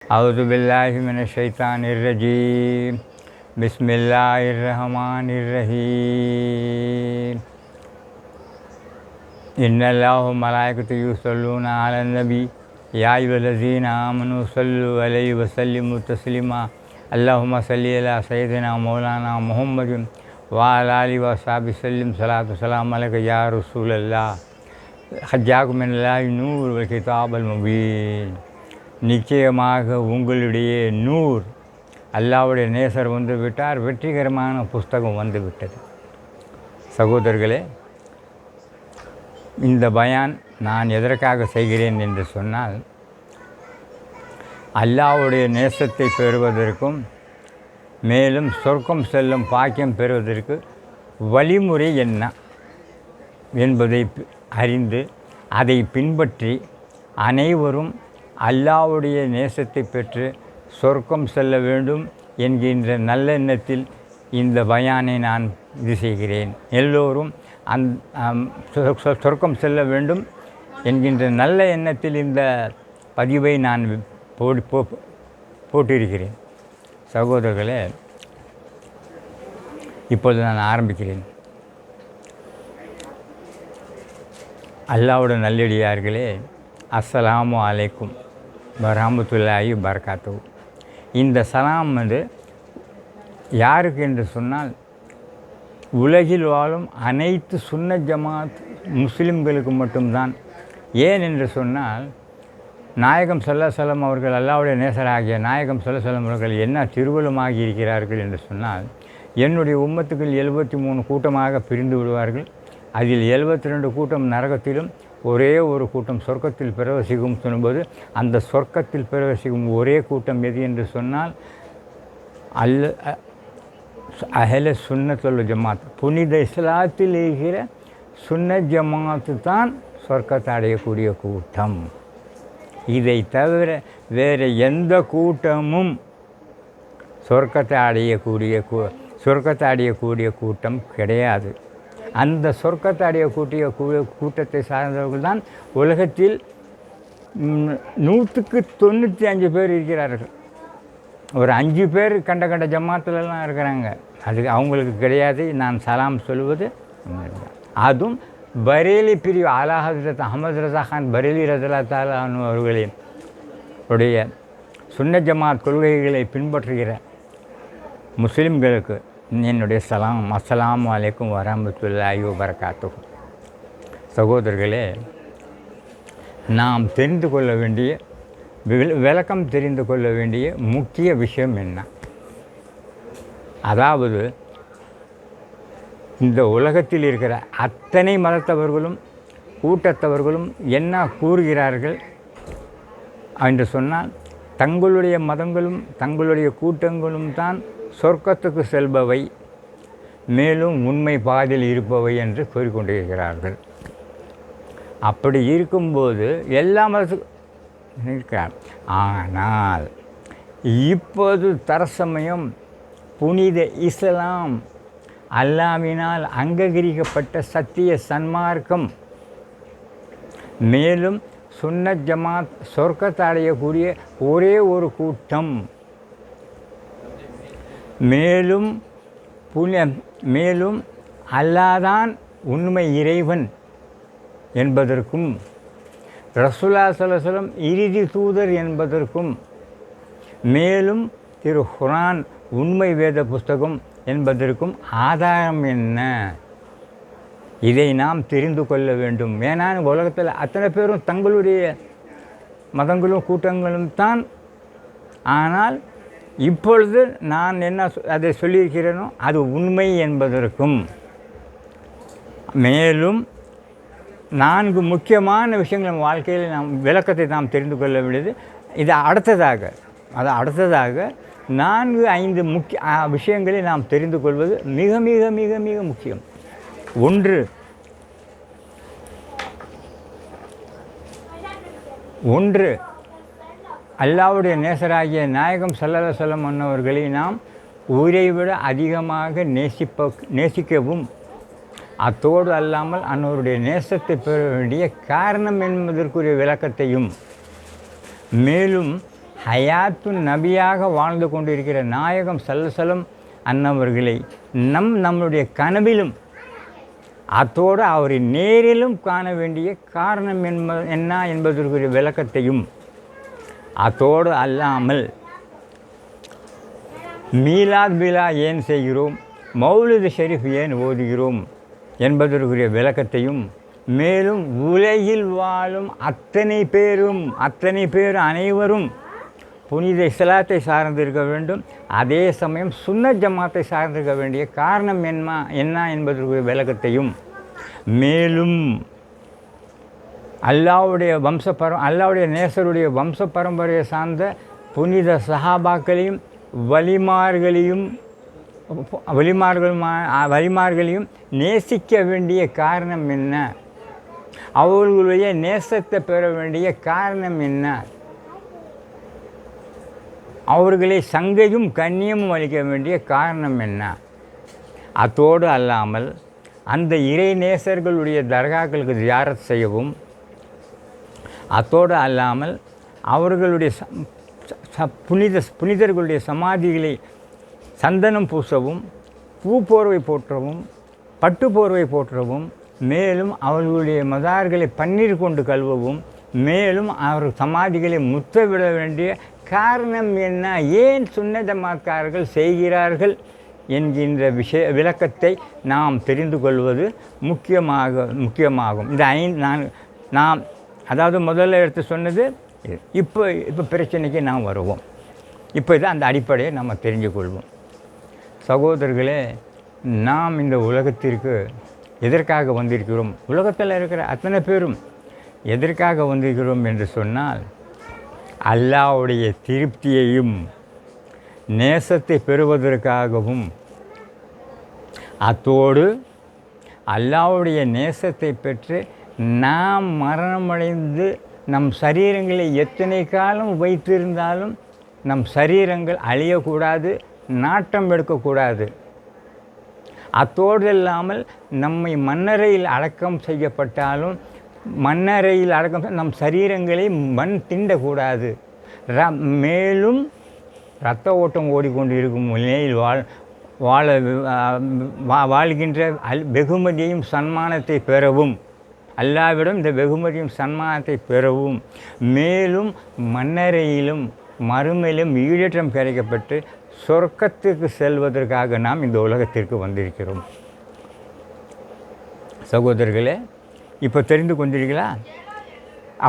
أعوذ بالله من الشيطان الرجيم بسم الله الرحمن الرحيم إن الله وملائكته يصلون على النبي يا أيها الذين آمنوا صلوا عليه وسلموا تسليما اللهم صل على سيدنا مولانا محمد وعلى آله وصحبه وسلم صلاة وسلام عليك يا رسول الله حجاكم من الله نور والكتاب المبين. நிச்சயமாக உங்களுடைய நூர் அல்லாஹ்வுடைய நேசர் வந்து விட்டார், வெற்றிகரமான புஸ்தகம் வந்து விட்டது. சகோதரர்களே, இந்த பயான் நான் எதற்காக செய்கிறேன் என்று சொன்னால், அல்லாஹ்வுடைய நேசத்தை பெறுவதற்கும் மேலும் சொர்க்கம் செல்லும் பாக்கியம் பெறுவதற்கு வழிமுறை என்ன என்பதை அறிந்து அதை பின்பற்றி அனைவரும் அல்லாஹ்வுடைய நேசத்தை பெற்று சொர்க்கம் செல்ல வேண்டும் என்கின்ற நல்லெண்ணத்தில் இந்த பயானை நான் இது செய்கிறேன். எல்லோரும் சொர்க்கம் செல்ல வேண்டும் என்கின்ற நல்ல எண்ணத்தில் இந்த பதிவை நான் போட்டிருக்கிறேன். சகோதரர்களே, இப்பொழுது நான் ஆரம்பிக்கிறேன். அல்லாஹ்வுடைய நல்லடியார்களே, அஸ்ஸலாமு அலைக்கும் வரஹ்மத்துல்லாஹி வபரகாத்துஹு. இந்த சலாம் வந்து யாருக்கு என்று சொன்னால், உலகில் வாழும் அனைத்து சுன்னத் ஜமாத் முஸ்லிம்களுக்கு மட்டும்தான். ஏன் என்று சொன்னால், நாயகம் ஸல்லல்லாஹு அலைஹி வஸல்லம் அவர்கள் அல்லாஹ்வுடைய நேசராகிய நாயகம் ஸல்லல்லாஹு அலைஹி வஸல்லம் அவர்கள் என்ன திருவள்ளமாகி இருக்கிறார்கள் என்று சொன்னால், என்னுடைய உம்மத்துக்கள் 73 கூட்டமாக பிரிந்து விடுவார்கள். அதில் 72 கூட்டம் நரகத்திலும் ஒரே ஒரு கூட்டம் சொர்க்கத்தில் பிரவேசிக்கும் சொல்லும்போது, அந்த சொர்க்கத்தில் பிரவேசிக்கும் ஒரே கூட்டம் எது என்று சொன்னால் அஹ்ல சுன்னத் வல் ஜமாத், புனித இஸ்லாத்தில் இருக்கிற சுன்னத் ஜமாத்து தான் சொர்க்கத்தை அடையக்கூடிய கூட்டம். இதை தவிர வேறு எந்த கூட்டமும் சொர்க்கத்தை அடையக்கூடிய கூட்டம் கிடையாது. அந்த சொர்க்கத்தை அடையக்கூடிய கூட்டத்தை சார்ந்தவர்கள் தான் உலகத்தில் 195 பேர் இருக்கிறார்கள். ஒரு 5 பேர் கண்ட ஜமாத்துலலாம் இருக்கிறாங்க. அது அவங்களுக்கு கிடையாது. நான் சலாம் சொல்வது அதுவும் பரேலி பிரிவு ஆலா ஹஜ்ரத் அஹமது ரஸா கான் பரேலி ரலியல்லாஹு தஆலா அன்ஹு அவர்களின் உடைய சுன்னத் ஜமாத் கொள்கைகளை பின்பற்றுகிற முஸ்லிம்களுக்கு என்னுடைய சலாம். அஸ்ஸலாமு அலைக்கும் வரஹ்மத்துல்லாஹி வபரகாத்துஹு. சகோதரர்களே, நாம் தெரிந்து கொள்ள வேண்டிய விளக்கம் தெரிந்து கொள்ள வேண்டிய முக்கிய விஷயம் என்ன? அதாவது, இந்த உலகத்தில் இருக்கிற அத்தனை மதத்தவர்களும் கூட்டத்தவர்களும் என்ன கூறுகிறார்கள் என்று சொன்னால், தங்களுடைய மதங்களும் தங்களுடைய கூட்டங்களும் தான் சொர்க்கத்துக்கு செல்பவை, மேலும் உண்மை பாதையில் இருப்பவை என்று கூறிக்கொண்டிருக்கிறார்கள். அப்படி இருக்கும்போது எல்லா மதத்துக்கும் இருக்கிறார். ஆனால் இப்போது தற்சமயம் புனித இஸ்லாம் அல்லாஹ்வினால் அங்கீகரிக்கப்பட்ட சத்திய சன்மார்க்கம், மேலும் சுன்னத் ஜமாத் சொர்க்கத்தை அடையக்கூடிய ஒரே ஒரு கூட்டம், மேலும் அல்லாஹ்தான் உண்மை இறைவன் என்பதற்கும், ரசூலுல்லாஹி ஸல்லல்லாஹு அலைஹி வஸல்லம் இறுதி தூதர் என்பதற்கும், மேலும் திரு குர்ஆன் உண்மை வேத புஸ்தகம் என்பதற்கும் ஆதாரம் என்ன? இதை நாம் தெரிந்து கொள்ள வேண்டும். ஏன்னா உலகத்தில் அத்தனை பேரும் தங்களுடைய மதங்களும் கூட்டங்களும் தான். ஆனால் இப்பொழுது நான் என்ன அதை சொல்லியிருக்கிறேனோ அது உண்மை என்பதற்கும், மேலும் 4 முக்கியமான விஷயங்கள் நம்ம வாழ்க்கையில் நாம் விளக்கத்தை நாம் தெரிந்து கொள்ள வேண்டியது. இது அடுத்ததாக 4-5 முக்கிய விஷயங்களை நாம் தெரிந்து கொள்வது மிக மிக மிக மிக முக்கியம். ஒன்று அல்லாஹ்வுடைய நேசராகிய நாயகம் ஸல்லல்லாஹு அலைஹி வஸல்லம் அவர்களை நாம் உயிரை விட அதிகமாக நேசிக்கவும், அத்தோடு அல்லாமல் அன்னவருடைய நேசத்தை பெற வேண்டிய காரணம் என்பதற்குரிய விளக்கத்தையும், மேலும் ஹயாத்து நபியாக வாழ்ந்து கொண்டிருக்கிற நாயகம் சல்லசலம் அன்னவர்களை நம்முடைய கனவிலும் அத்தோடு அவரை நேரிலும் காண வேண்டிய காரணம் என்ன என்பதற்குரிய விளக்கத்தையும், அத்தோடு அல்லாமல் மீலாத் பிலா ஏன் செய்கிறோம், மௌலிது ஷெரீஃப் ஏன் ஓதுகிறோம் என்பதற்குரிய விளக்கத்தையும், மேலும் உலகில் வாழும் அத்தனை பேர் அனைவரும் புனித இஸ்லாத்தை சார்ந்திருக்க வேண்டும், அதே சமயம் சுன்னத் ஜமாத்தை சார்ந்திருக்க வேண்டிய காரணம் என்ன என்பதற்குரிய விளக்கத்தையும், மேலும் அல்லாஹ்வுடைய நேசருடைய வம்ச பரம்பரையை சார்ந்த புனித சஹாபாக்களையும் வலிமார்களையும் நேசிக்க வேண்டிய காரணம் என்ன, அவர்களுடைய நேசத்தை பெற வேண்டிய காரணம் என்ன, அவர்களை சங்கையும் கண்ணியமும் அளிக்க வேண்டிய காரணம் என்ன, அத்தோடு அல்லாமல் அந்த இறை நேசர்களுடைய தர்காக்களுக்கு ஜியாரத் செய்யவும், அத்தோடு அல்லாமல் அவர்களுடைய புனிதர்களுடைய சமாதிகளை சந்தனம் பூசவும், பூப்போர்வை போற்றவும், பட்டுப்போர்வை போற்றவும், மேலும் அவர்களுடைய மதார்களை பன்னீர் கொண்டு கழுவவும், மேலும் அவர் சமாதிகளை முத்தவிட வேண்டிய காரணம் என்ன, ஏன் சுன்னத் ஜமாத்காரர்கள் செய்கிறார்கள் என்கின்ற விளக்கத்தை நாம் தெரிந்து கொள்வது முக்கியமாகும். நாம் அதாவது முதல்ல எடுத்து சொன்னது. இப்போ பிரச்சனைக்கு நாம் வருவோம். இப்போ இதை அந்த அடிப்படையை நம்ம தெரிஞ்சு கொள்வோம். சகோதரர்களே, நாம் இந்த உலகத்திற்கு எதற்காக வந்திருக்கிறோம், உலகத்தில் இருக்கிற அத்தனை பேரும் எதற்காக வந்திருக்கிறோம் என்று சொன்னால், அல்லாஹ்வுடைய திருப்தியையும் நேசத்தை பெறுவதற்காகவும், அத்தோடு அல்லாஹ்வுடைய நேசத்தை பெற்று நாம் மரணமடைந்து நம் சரீரங்களை எத்தனை காலம் வைத்திருந்தாலும் நம் சரீரங்கள் அழியக்கூடாது, நாட்டம் எடுக்கக்கூடாது. அத்தோடு இல்லாமல் நம்மை மண்ணறையில் அடக்கம் செய்யப்பட்டாலும் மண்ணறையில் அடக்கம் நம் சரீரங்களை மண் திண்டக்கூடாது. மேலும் இரத்த ஓட்டம் ஓடிக்கொண்டு இருக்கும் நிலையில் வாழ்கின்ற வெகுமதியையும் சன்மானத்தை பெறவும், அல்லாவிடம் இந்த வெகுமதியும் சன்மானத்தை பெறவும், மேலும் மண்ணறையிலும் மறுமையிலும் ஈடேற்றம் கிடைக்கப்பட்டு சொர்க்கத்துக்கு செல்வதற்காக நாம் இந்த உலகத்திற்கு வந்திருக்கிறோம். சகோதரர்களே, இப்போ தெரிந்து கொண்டீர்களா?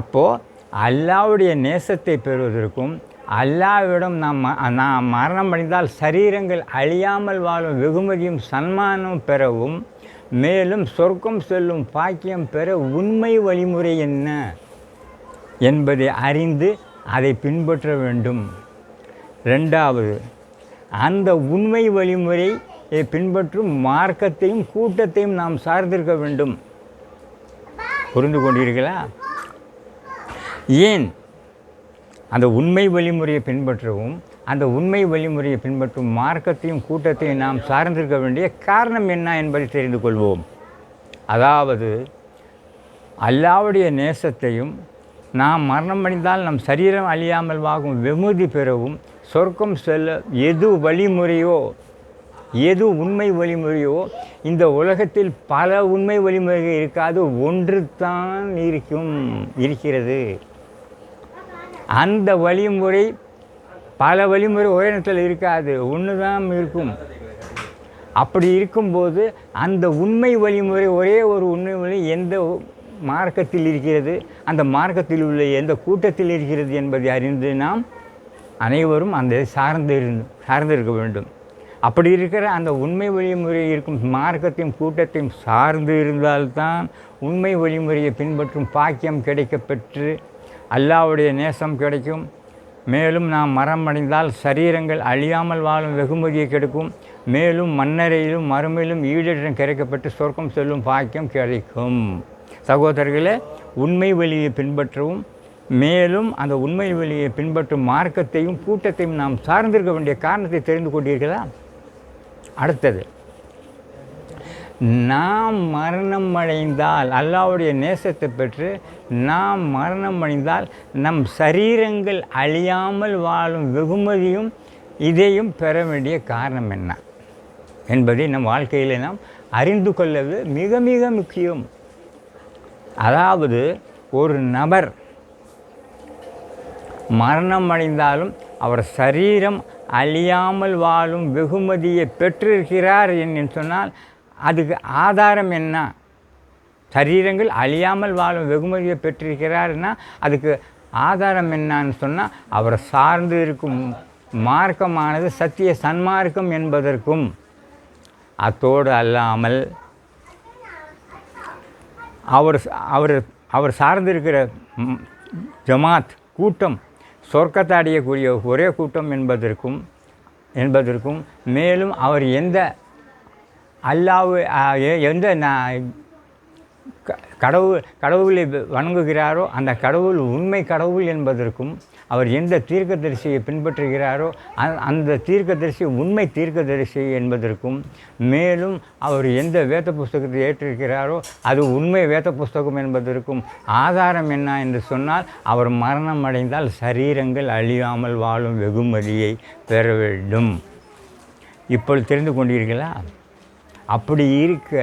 அப்போது அல்லாஹ்வுடைய நேசத்தை பெறுவதற்கும், அல்லாஹ்விடம் நாம் மரணம் அடைந்தால் சரீரங்கள் அழியாமல் வாழும் வெகுமதியும் சன்மானம் பெறவும், மேலும் சொர்க்கம் செல்லும் பாக்கியம் பெற உண்மை வழிமுறை என்ன என்பதை அறிந்து அதை பின்பற்ற வேண்டும். ரெண்டாவது, அந்த உண்மை வழிமுறையை பின்பற்றும் மார்க்கத்தையும் கூட்டத்தையும் நாம் சார்ந்திருக்க வேண்டும். புரிந்து கொண்டீர்களா? ஏன் அந்த உண்மை வழிமுறையை பின்பற்றவும், அந்த உண்மை வழிமுறையை பின்பற்றும் மார்க்கத்தையும் கூட்டத்தையும் நாம் சார்ந்திருக்க வேண்டிய காரணம் என்ன என்பதை தெரிந்து கொள்வோம். அதாவது அல்லாஹ்வுடைய நேசத்தையும், நாம் மரணமடைந்தால் நம் சரீரம் அழியாமல் வாகும் வெகுமதி பெறவும், சொர்க்கம் செல்ல எது உண்மை வழிமுறையோ, இந்த உலகத்தில் பல உண்மை வழிமுறைகள் இருக்காது, ஒன்று தான் இருக்கிறது. அந்த வழிமுறை பல வழிமுறை ஒரே நேரத்தில் இருக்காது, ஒன்று தான் இருக்கும். அப்படி இருக்கும்போது அந்த உண்மை வழிமுறை, ஒரே ஒரு உண்மை வழி எந்த மார்க்கத்தில் இருக்கிறது, அந்த மார்க்கத்தில் உள்ள எந்த கூட்டத்தில் இருக்கிறது என்பதை அறிந்து நாம் அனைவரும் அந்த சார்ந்திருக்க வேண்டும். அப்படி இருக்கிற அந்த உண்மை வழிமுறை இருக்கும் மார்க்கத்தையும் கூட்டத்தையும் சார்ந்து இருந்தால்தான் உண்மை வழிமுறையை பின்பற்றும் பாக்கியம் கிடைக்கப்பெற்று அல்லாஹ்வுடைய நேசம் கிடைக்கும். மேலும் நாம் மரணமடைந்தால் சரீரங்கள் அழியாமல் வாழும் வெகுமதியை கிடைக்கும். மேலும் மண்ணறையிலும் மறுமையிலும் ஈடேற்றம் கிடைக்கப்பட்டு சொர்க்கம் செல்லும் பாக்கியம் கிடைக்கும். சகோதரர்களே, உண்மை வழியை பின்பற்றவும், மேலும் அந்த உண்மை வழியை பின்பற்றும் மார்க்கத்தையும் கூட்டத்தையும் நாம் சார்ந்திருக்க வேண்டிய காரணத்தை தெரிந்து கொண்டீர்களா? அடுத்தது, நாம் மரணம் அடைந்தால், அல்லாஹ்வுடைய நேசத்தை பெற்று நாம் மரணம் அடைந்தால் நம் சரீரங்கள் அழியாமல் வாழும் வெகுமதியும் இதையும் பெற வேண்டிய காரணம் என்ன என்பதை நம் வாழ்க்கையில் நாம் அறிந்து கொள்ளவது மிக மிக முக்கியம். அதாவது ஒரு நபர் மரணம் அடைந்தாலும் அவர் சரீரம் அழியாமல் வாழும் வெகுமதியை பெற்றிருக்கிறார் என்று சொன்னால் அதுக்கு ஆதாரம் என்ன? சரீரங்கள் அழியாமல் வாழும் வெகுமதியை பெற்றிருக்கிறார்னா அதுக்கு ஆதாரம் என்னன்னு சொன்னால் அவர் சார்ந்து இருக்கும் மார்க்கமானது சத்திய சன்மார்க்கம் என்பதற்கும், அத்தோடு அல்லாமல் அவர் சார்ந்திருக்கிற ஜமாத் கூட்டம் சொர்க்கத்தை அடையக்கூடிய ஒரே கூட்டம் என்பதற்கும் மேலும் அவர் எந்த எந்த கடவுளை வணங்குகிறாரோ அந்த கடவுள் உண்மை கடவுள் என்பதற்கும், அவர் எந்த தீர்க்கதரிசியை பின்பற்றுகிறாரோ அந்த தீர்க்கதரிசி உண்மை தீர்க்கதரிசி என்பதற்கும், மேலும் அவர் எந்த வேத புஸ்தகத்தை ஏற்றிருக்கிறாரோ அது உண்மை வேத புஸ்தகம் என்பதற்கும் ஆதாரம் என்ன என்று சொன்னால், அவர் மரணம் அடைந்தால் சரீரங்கள் அழியாமல் வாழும் வெகுமதியை பெற வேண்டும். இப்பொழுது தெரிந்து கொண்டீர்களா? அப்படி இருக்க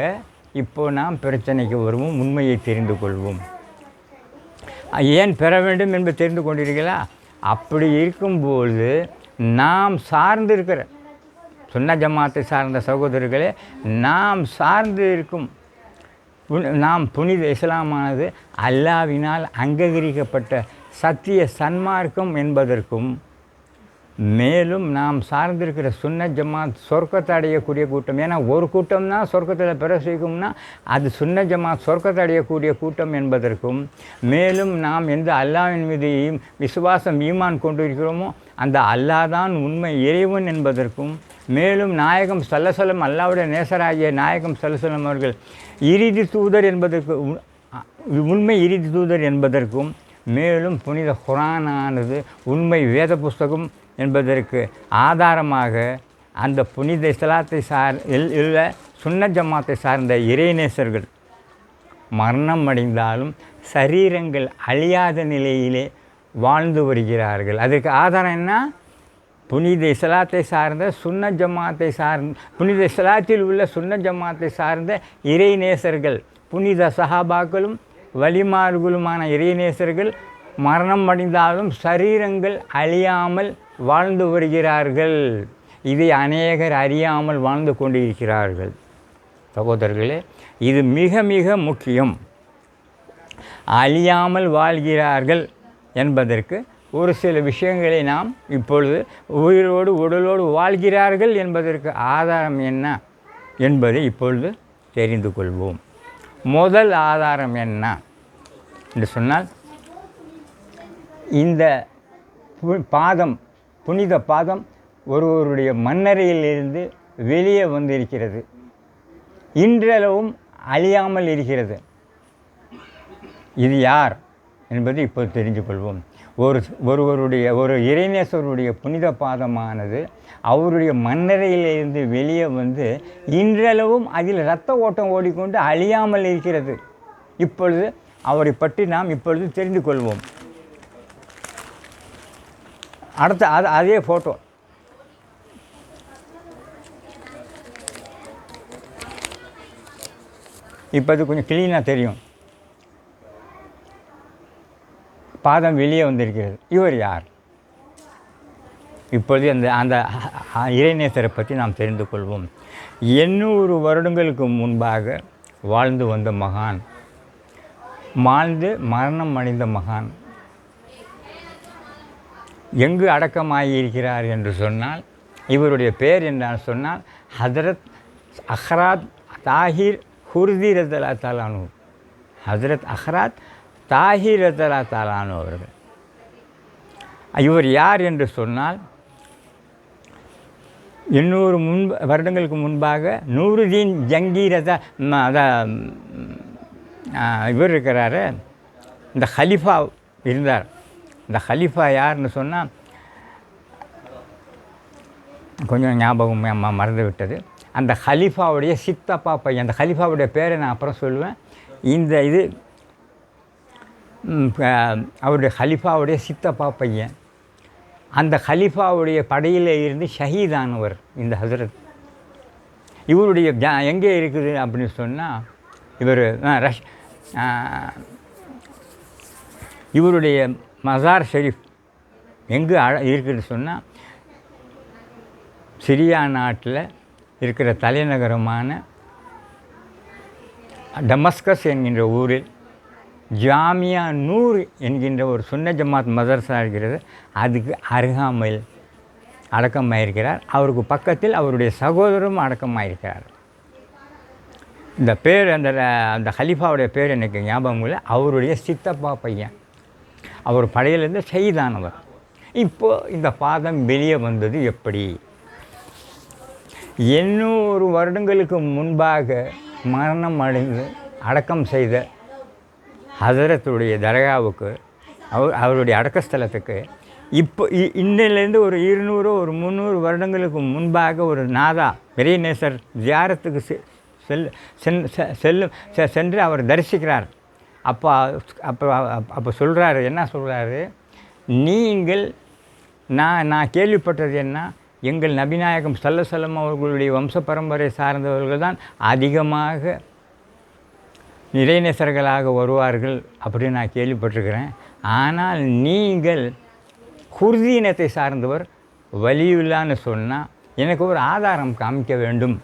இப்போது நாம் பிரச்சனைக்கு வருவோம். உண்மையை தெரிந்து கொள்வோம். ஏன் பெற வேண்டும் என்பது தெரிந்து கொண்டீர்களா? அப்படி இருக்கும்போது நாம் சார்ந்திருக்கிற சுன்னா ஜமாத்தை சார்ந்த சகோதரர்களே, நாம் புனித இஸ்லாமானது அல்லாஹ்வினால் அங்கீகரிக்கப்பட்ட சத்திய சன்மார்க்கம் என்பதற்கும், மேலும் நாம் சார்ந்திருக்கிற சுன்னத் ஜமாத் சொர்க்கத்தை அடையக்கூடிய கூட்டம். ஏன்னா ஒரு கூட்டம் தான் சொர்க்கத்தில் பிரவேசிக்கும்னா அது சுன்னத் ஜமாத் சொர்க்கத்தை அடையக்கூடிய கூட்டம் என்பதற்கும், மேலும் நாம் எந்த அல்லாஹ்வின் மீது விசுவாசம் ஈமான் கொண்டிருக்கிறோமோ அந்த அல்லாஹ் தான் உண்மை இறைவன் என்பதற்கும், மேலும் நாயகம் ஸல்லல்லாஹு அல்லாஹ்வுடைய நேசராகிய நாயகம் ஸல்லல்லாஹு அவர்கள் இறுதி தூதர் என்பதற்கு உண்மை இறுதி தூதர் என்பதற்கும், மேலும் புனித குர்ஆனானது உண்மை வேத புஸ்தகம் என்பதற்கு ஆதாரமாக அந்த புனித இஸ்லாத்தை உள்ள சுன்னத் ஜமாத்தை சார்ந்த இறைநேசர்கள் மரணம் அடைந்தாலும் சரீரங்கள் அழியாத நிலையிலே வாழ்ந்து வருகிறார்கள். அதற்கு ஆதாரம் என்ன? புனித இஸ்லாத்தை சார்ந்த சுன்னத் ஜமாத்தை புனித இஸ்லாத்தில் உள்ள சுன்னத் ஜமாத்தை சார்ந்த இறைநேசர்கள், புனித சஹாபாக்களும் வலிமார்களுமான இறைநேசர்கள் மரணம் அடைந்தாலும் சரீரங்கள் அழியாமல் வாழ்ந்து வருகிறார்கள். இதை அநேகர் அறியாமல் வாழ்ந்து கொண்டிருக்கிறார்கள். சகோதரர்களே, இது மிக மிக முக்கியம். அழியாமல் வாழ்கிறார்கள் என்பதற்கு ஒரு சில விஷயங்களை நாம் இப்பொழுது உயிரோடு உடலோடு வாழ்கிறார்கள் என்பதற்கு ஆதாரம் என்ன என்பதை இப்பொழுது தெரிந்து கொள்வோம். முதல் ஆதாரம் என்ன என்று சொன்னால், இந்த புனித பாதம் ஒருவருடைய மண்ணறையிலிருந்து வெளியே வந்திருக்கிறது. இன்றளவும் அழியாமல் இருக்கிறது. இது யார் என்பதை இப்போது தெரிந்து கொள்வோம். ஒரு இறைநேசருடைய புனித பாதமானது அவருடைய மண்ணறையிலிருந்து வெளியே வந்து இன்றளவும் அதில் இரத்த ஓட்டம் ஓடிக்கொண்டு அழியாமல் இருக்கிறது. இப்பொழுது அவரை பற்றி நாம் இப்பொழுது தெரிந்து கொள்வோம். அடுத்த அதே ஃபோட்டோ இப்போ அது கொஞ்சம் க்ளீனாக தெரியும். பாதம் வெளியே வந்திருக்கிறது. இவர் யார்? இப்பொழுது அந்த இறைநேசரை பற்றி நாம் தெரிந்து கொள்வோம். 800 வருடங்களுக்கு முன்பாக வாழ்ந்து வந்த மகான், மரணம் அடைந்த மகான் எங்கு அடக்கமாகியிருக்கிறார் என்று சொன்னால், இவருடைய பெயர் என்றால் சொன்னால் ஹதரத் அஹ்ராத் தாஹிர் ஹுர்தி ரலியல்லாஹு தஆலா அன்ஹு. ஹதரத் அஹ்ராத் தாஹிர் ரலியல்லாஹு தஆலா அன்ஹு அவர்கள். இவர் யார் என்று சொன்னால், 800 வருடங்களுக்கு முன்பாக நூருதீன் ஜங்கீரத இவர் இருக்கிறாரு, இந்த ஹலிஃபா இருந்தார். இந்த ஹலிஃபா யாருன்னு சொன்னால் கொஞ்சம் ஞாபகம் மறந்து விட்டது. அந்த ஹலீஃபாவுடைய சித்தப்பா பையன், அந்த ஹலீஃபாவுடைய பேரை நான் அப்புறம் சொல்லுவேன். இந்த இது அவருடைய ஹலீஃபாவுடைய சித்தப்பா பையன். அந்த ஹலீஃபாவுடைய படையில் இருந்து ஷஹீதானவர் இந்த ஹசரத். இவருடைய எங்கே இருக்குது அப்படின்னு சொன்னால், இவர் இவருடைய மசார் ஷெரீஃப் எங்கே இருக்குதுன்னு சொன்னால், சிரியா நாட்டில் இருக்கிற தலைநகரமான டமஸ்கஸ் என்கின்ற ஊரில் ஜாமியா நூர் என்கின்ற ஒரு சுன்ன ஜமாத் மதரசா இருக்கிறது. அதுக்கு அருகாமையில் அடக்கமாயிருக்கிறார். அவருக்கு பக்கத்தில் அவருடைய சகோதரரும் அடக்கமாயிருக்கிறார். இந்த பேர் அந்த ஹலீஃபாவுடைய பேர் எனக்கு ஞாபகம் இல்லை. அவருடைய சித்தப்பா பையன், அவர் படையிலிருந்து ஷஹீதானவர். இப்போது இந்த பாதம் வெளியே வந்தது எப்படி? 800 வருடங்களுக்கு முன்பாக மரணம் அடைந்து அடக்கம் செய்த ஹசரத்துடைய தர்காவுக்கு, அவருடைய அடக்கஸ்தலத்துக்கு இப்போ இன்னிலேருந்து ஒரு 200 ஒரு 300 வருடங்களுக்கு முன்பாக ஒரு நாதா இறைநேசர் ஜியாரத்துக்கு சென்று அவர் தரிசிக்கிறார். அப்போ சொல்கிறாரு, என்ன சொல்கிறாரு, நீங்கள் நான் கேள்விப்பட்டது என்ன, எங்கள் நபிநாயகம் ஸல்லல்லாஹு அவர்களுடைய வம்ச பரம்பரை சார்ந்தவர்கள் தான் அதிகமாக இறைநேசர்களாக வருவார்கள் அப்படின்னு நான் கேள்விப்பட்டிருக்கிறேன். ஆனால் நீங்கள் குர்தி இனத்தை சார்ந்தவர் வலியுல்லான்னு சொன்னால் எனக்கு ஒரு ஆதாரம் காமிக்க வேண்டும்,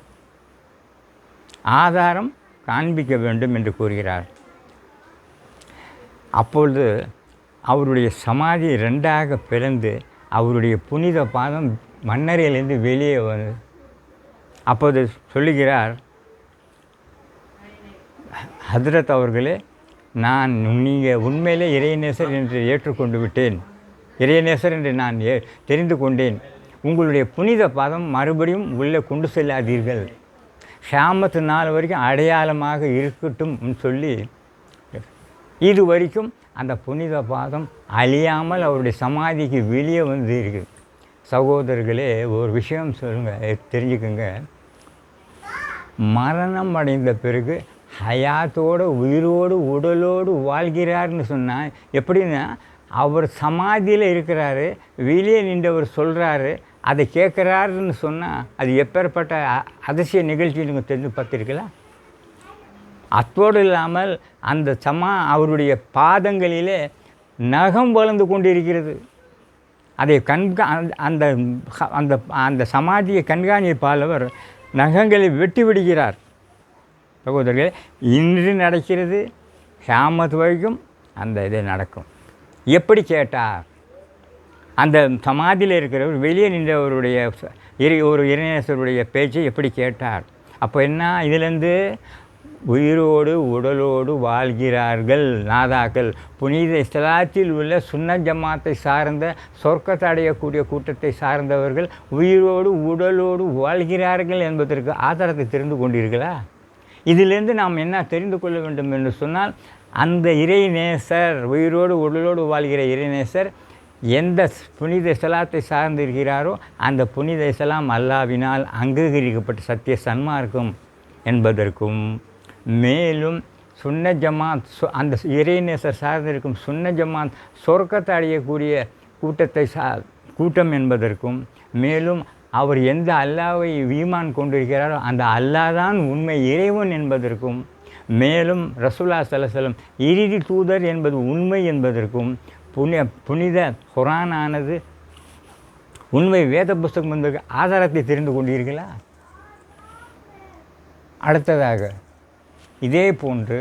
ஆதாரம் காண்பிக்க வேண்டும் என்று கூறுகிறார். அப்பொழுது அவருடைய சமாதி 2ஆக பிளந்து அவருடைய புனித பாதம் மண்ணறையிலிருந்து வெளியே வந்து, அப்போது சொல்லுகிறார், ஹதரத் அவர்களே, நீங்கள் உண்மையிலே இறைநேசர் என்று ஏற்றுக்கொண்டு விட்டேன், இறைநேசர் என்று நான் தெரிந்து கொண்டேன். உங்களுடைய புனித பாதம் மறுபடியும் உள்ளே கொண்டு செல்லாதீர்கள், ஷாமத்து நாள் வரைக்கும் அடையாளமாக இருக்கட்டும் சொல்லி, இது வரைக்கும் அந்த புனித பாதம் அழியாமல் அவருடைய சமாதிக்கு வெளியே வந்து இருக்குது. சகோதரர்களே, ஒரு விஷயம் சொல்லுங்கள், தெரிஞ்சுக்குங்க. மரணம் அடைந்த பிறகு ஹயாத்தோடு உயிரோடு உடலோடு வாழ்கிறார்னு சொன்னால் எப்படின்னா, அவர் சமாதியில் இருக்கிறாரு, வெளியே நின்றவர் சொல்கிறாரு, அதை கேட்குறாருன்னு சொன்னால் அது எப்பேற்பட்ட அதிசய நிகழ்ச்சி நீங்கள் தெரிஞ்சு பார்த்துருக்கலாம். அத்தோடு இல்லாமல் அந்த அவருடைய பாதங்களிலே நகம் வளர்ந்து கொண்டிருக்கிறது. அதை அந்த அந்த அந்த சமாதியை கண்காணிப்பாளவர் நகங்களை வெட்டி விடுகிறார். சகோதரர்களே, இன்று நடக்கிறது, கியாமத் வரைக்கும் அந்த இது நடக்கும். எப்படி கேட்டார்? அந்த சமாதியில் இருக்கிறவர் வெளியே நின்றவருடைய ஒரு இறைநேசருடைய பேச்சை எப்படி கேட்டார்? அப்போ என்ன, இதிலேருந்து உயிரோடு உடலோடு வாழ்கிறார்கள் நாதாக்கள், புனித இஸ்லாத்தில் உள்ள சுன்ன ஜமாத்தை சார்ந்த சொர்க்கத்தை அடையக்கூடிய கூட்டத்தை சார்ந்தவர்கள் உயிரோடு உடலோடு வாழ்கிறார்கள் என்பதற்கு ஆதாரத்தை தெரிந்து கொண்டீர்களா? இதிலிருந்து நாம் என்ன தெரிந்து கொள்ள வேண்டும் என்று சொன்னால், அந்த இறைநேசர், உயிரோடு உடலோடு வாழ்கிற இறைநேசர் எந்த புனித இஸ்லாத்தை சார்ந்திருக்கிறாரோ அந்த புனித இஸ்லாம் அல்லாஹ்வினால் அங்கீகரிக்கப்பட்ட சத்திய சன்மார்க்கம் என்பதற்கும், மேலும் சுன்ன ஜமாத் அந்த இறைநேசர் சார்ந்திருக்கும் சுன்ன ஜமாத் சொர்க்கத்தை அடையக்கூடிய கூட்டம் என்பதற்கும், மேலும் அவர் எந்த அல்லாவை ஈமான் கொண்டிருக்கிறாரோ அந்த அல்லாஹ் தான் உண்மை இறைவன் என்பதற்கும், மேலும் ரசூலுல்லாஹி ஸல்லல்லாஹு அலைஹி வஸல்லம் இறுதி தூதர் என்பது உண்மை என்பதற்கும், புனித குர்ஆனானது உண்மை வேத புஸ்தகம் என்பதற்கு ஆதாரத்தை தெரிந்து கொண்டீர்களா? அடுத்ததாக இதே போன்று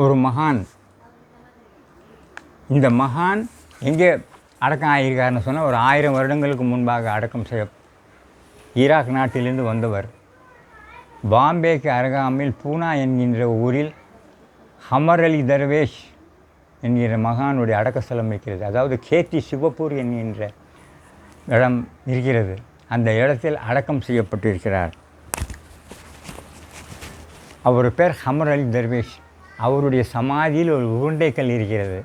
ஒரு மகான், இந்த மகான் எங்கே அடக்கம் ஆகியிருக்காருன்னு சொன்னால், ஒரு 1000 வருடங்களுக்கு முன்பாக அடக்கம் செய்ய ஈராக் நாட்டிலிருந்து வந்தவர். பாம்பேக்கு அருகாமையில் பூனா என்கின்ற ஊரில் ஹமர் அலி தர்வேஷ் என்கிற மகானுடைய அடக்கஸ்தலம் இருக்கிறது. அதாவது கேத்தி சிவப்பூர் என்கின்ற இடம் இருக்கிறது. அந்த இடத்தில் அடக்கம் செய்யப்பட்டிருக்கிறார். அவர் பேர் ஹமர் அலி தர்வேஷ். அவருடைய சமாதியில் ஒரு உருண்டைக்கல் இருக்கிறது.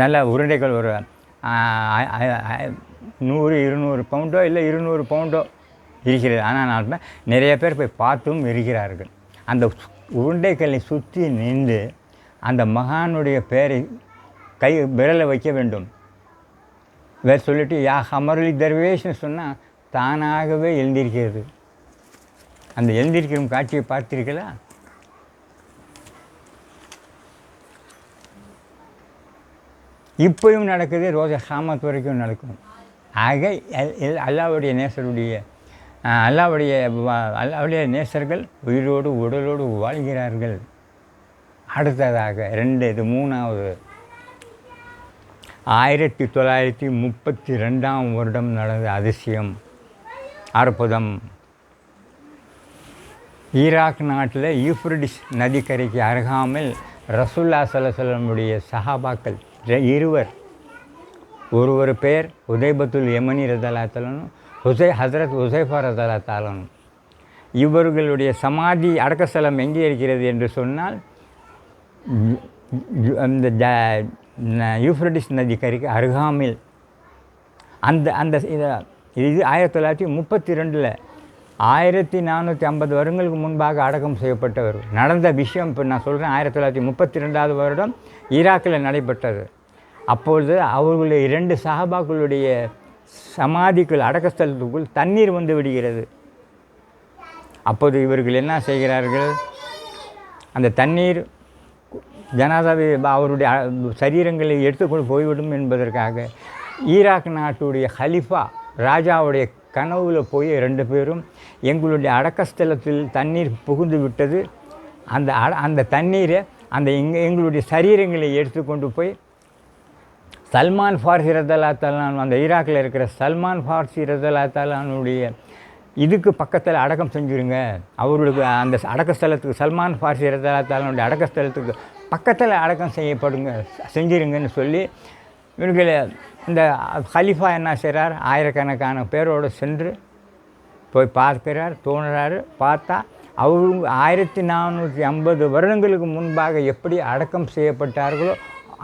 நல்ல உருண்டைக்கல் ஒரு 100-200 பவுண்டோ இல்லை 200 பவுண்டோ இருக்கிறது. ஆனால் நிறைய பேர் போய் பார்த்தும் இருக்கிறார்கள். அந்த உருண்டைக்கல்லை சுற்றி நின்று அந்த மகானுடைய பெயரை விரலை வைக்க வேண்டும். வேறு சொல்லிவிட்டு யா ஹமர் அலி தர்வேஷ்னு சொன்னால் தானாகவே எழுந்திருக்கிறது. அந்த எழுந்திருக்கிற காட்சியை பார்த்தீர்களா? இப்போயும் நடக்குது, ரோஜா சாமத் வரைக்கும் நடக்கும். ஆக அல்லாவுடைய அல்லாவுடைய நேசர்கள் உயிரோடு உடலோடு வாழ்கிறார்கள். அடுத்ததாக இது 3வது 1932ஆம் வருடம் நடந்த அதிசயம், அற்புதம். ஈராக் நாட்டில் யூஃப்ரடிஸ் நதிக்கரைக்கு அருகாமல் ரசூலுல்லாஹி ஸல்லல்லாஹு அலைஹி வஸல்லம் சஹாபாக்கள் இருவர், ஒருவர் பெயர் உதைபத்துல் யமனி ரலியல்லாஹு தஆலா, ஹஸரத் உஸைஃபா ரலியல்லாஹு தஆலா. இவர்களுடைய சமாதி அடக்கஸ்தலம் எங்கே இருக்கிறது என்று சொன்னால் அந்த யூஃப்ரடிஸ் நதிக்கரைக்கு அருகாமையில். இது 1932 1450 வருடங்களுக்கு முன்பாக அடக்கம் செய்யப்பட்டவர். நடந்த விஷயம் இப்போ நான் சொல்கிறேன். 1932ஆவது வருடம் ஈராக்கில் நடைபெற்றது. அப்பொழுது அவர்களுடைய 2 சஹாபாக்களுடைய சமாதிக்குள் அடக்கஸ்தலத்துக்குள் தண்ணீர் வந்து விடுகிறது. அப்போது இவர்கள் என்ன செய்கிறார்கள்? அந்த தண்ணீர் ஜனாதாவை அவருடைய சரீரங்களை எடுத்துக்கொண்டு போய்விடும் என்பதற்காக ஈராக் நாட்டுடைய ஹலிஃபா ராஜாவுடைய கனவுல போய் 2 பேரும் எங்களுடைய அடக்கஸ்தலத்தில் தண்ணீர் புகுந்து விட்டது, அந்த தண்ணீரை எங்களுடைய சரீரங்களை எடுத்துக்கொண்டு போய் சல்மான் ஃபார்சி ரலியல்லாஹு தஆலா, அந்த ஈராக்கில் இருக்கிற சல்மான் ஃபார்சி ரலியல்லாஹு தஆலாவுடைய இதுக்கு பக்கத்தில் அடக்கம் செஞ்சுருங்க. அவர்களுக்கு அந்த அடக்கஸ்தலத்துக்கு சல்மான் ஃபார்சி ரலியல்லாஹு தஆலாவுடைய அடக்கஸ்தலத்துக்கு பக்கத்தில் அடக்கம் செஞ்சிருங்கன்னு சொல்லி இவர்கள் இந்த ஹலிஃபா என்ன செய்கிறார்? ஆயிரக்கணக்கான பேரோடு சென்று போய் பார்க்கிறார், தோன்றார். பார்த்தா அவங்க 1450 வருடங்களுக்கு முன்பாக எப்படி அடக்கம் செய்யப்பட்டார்களோ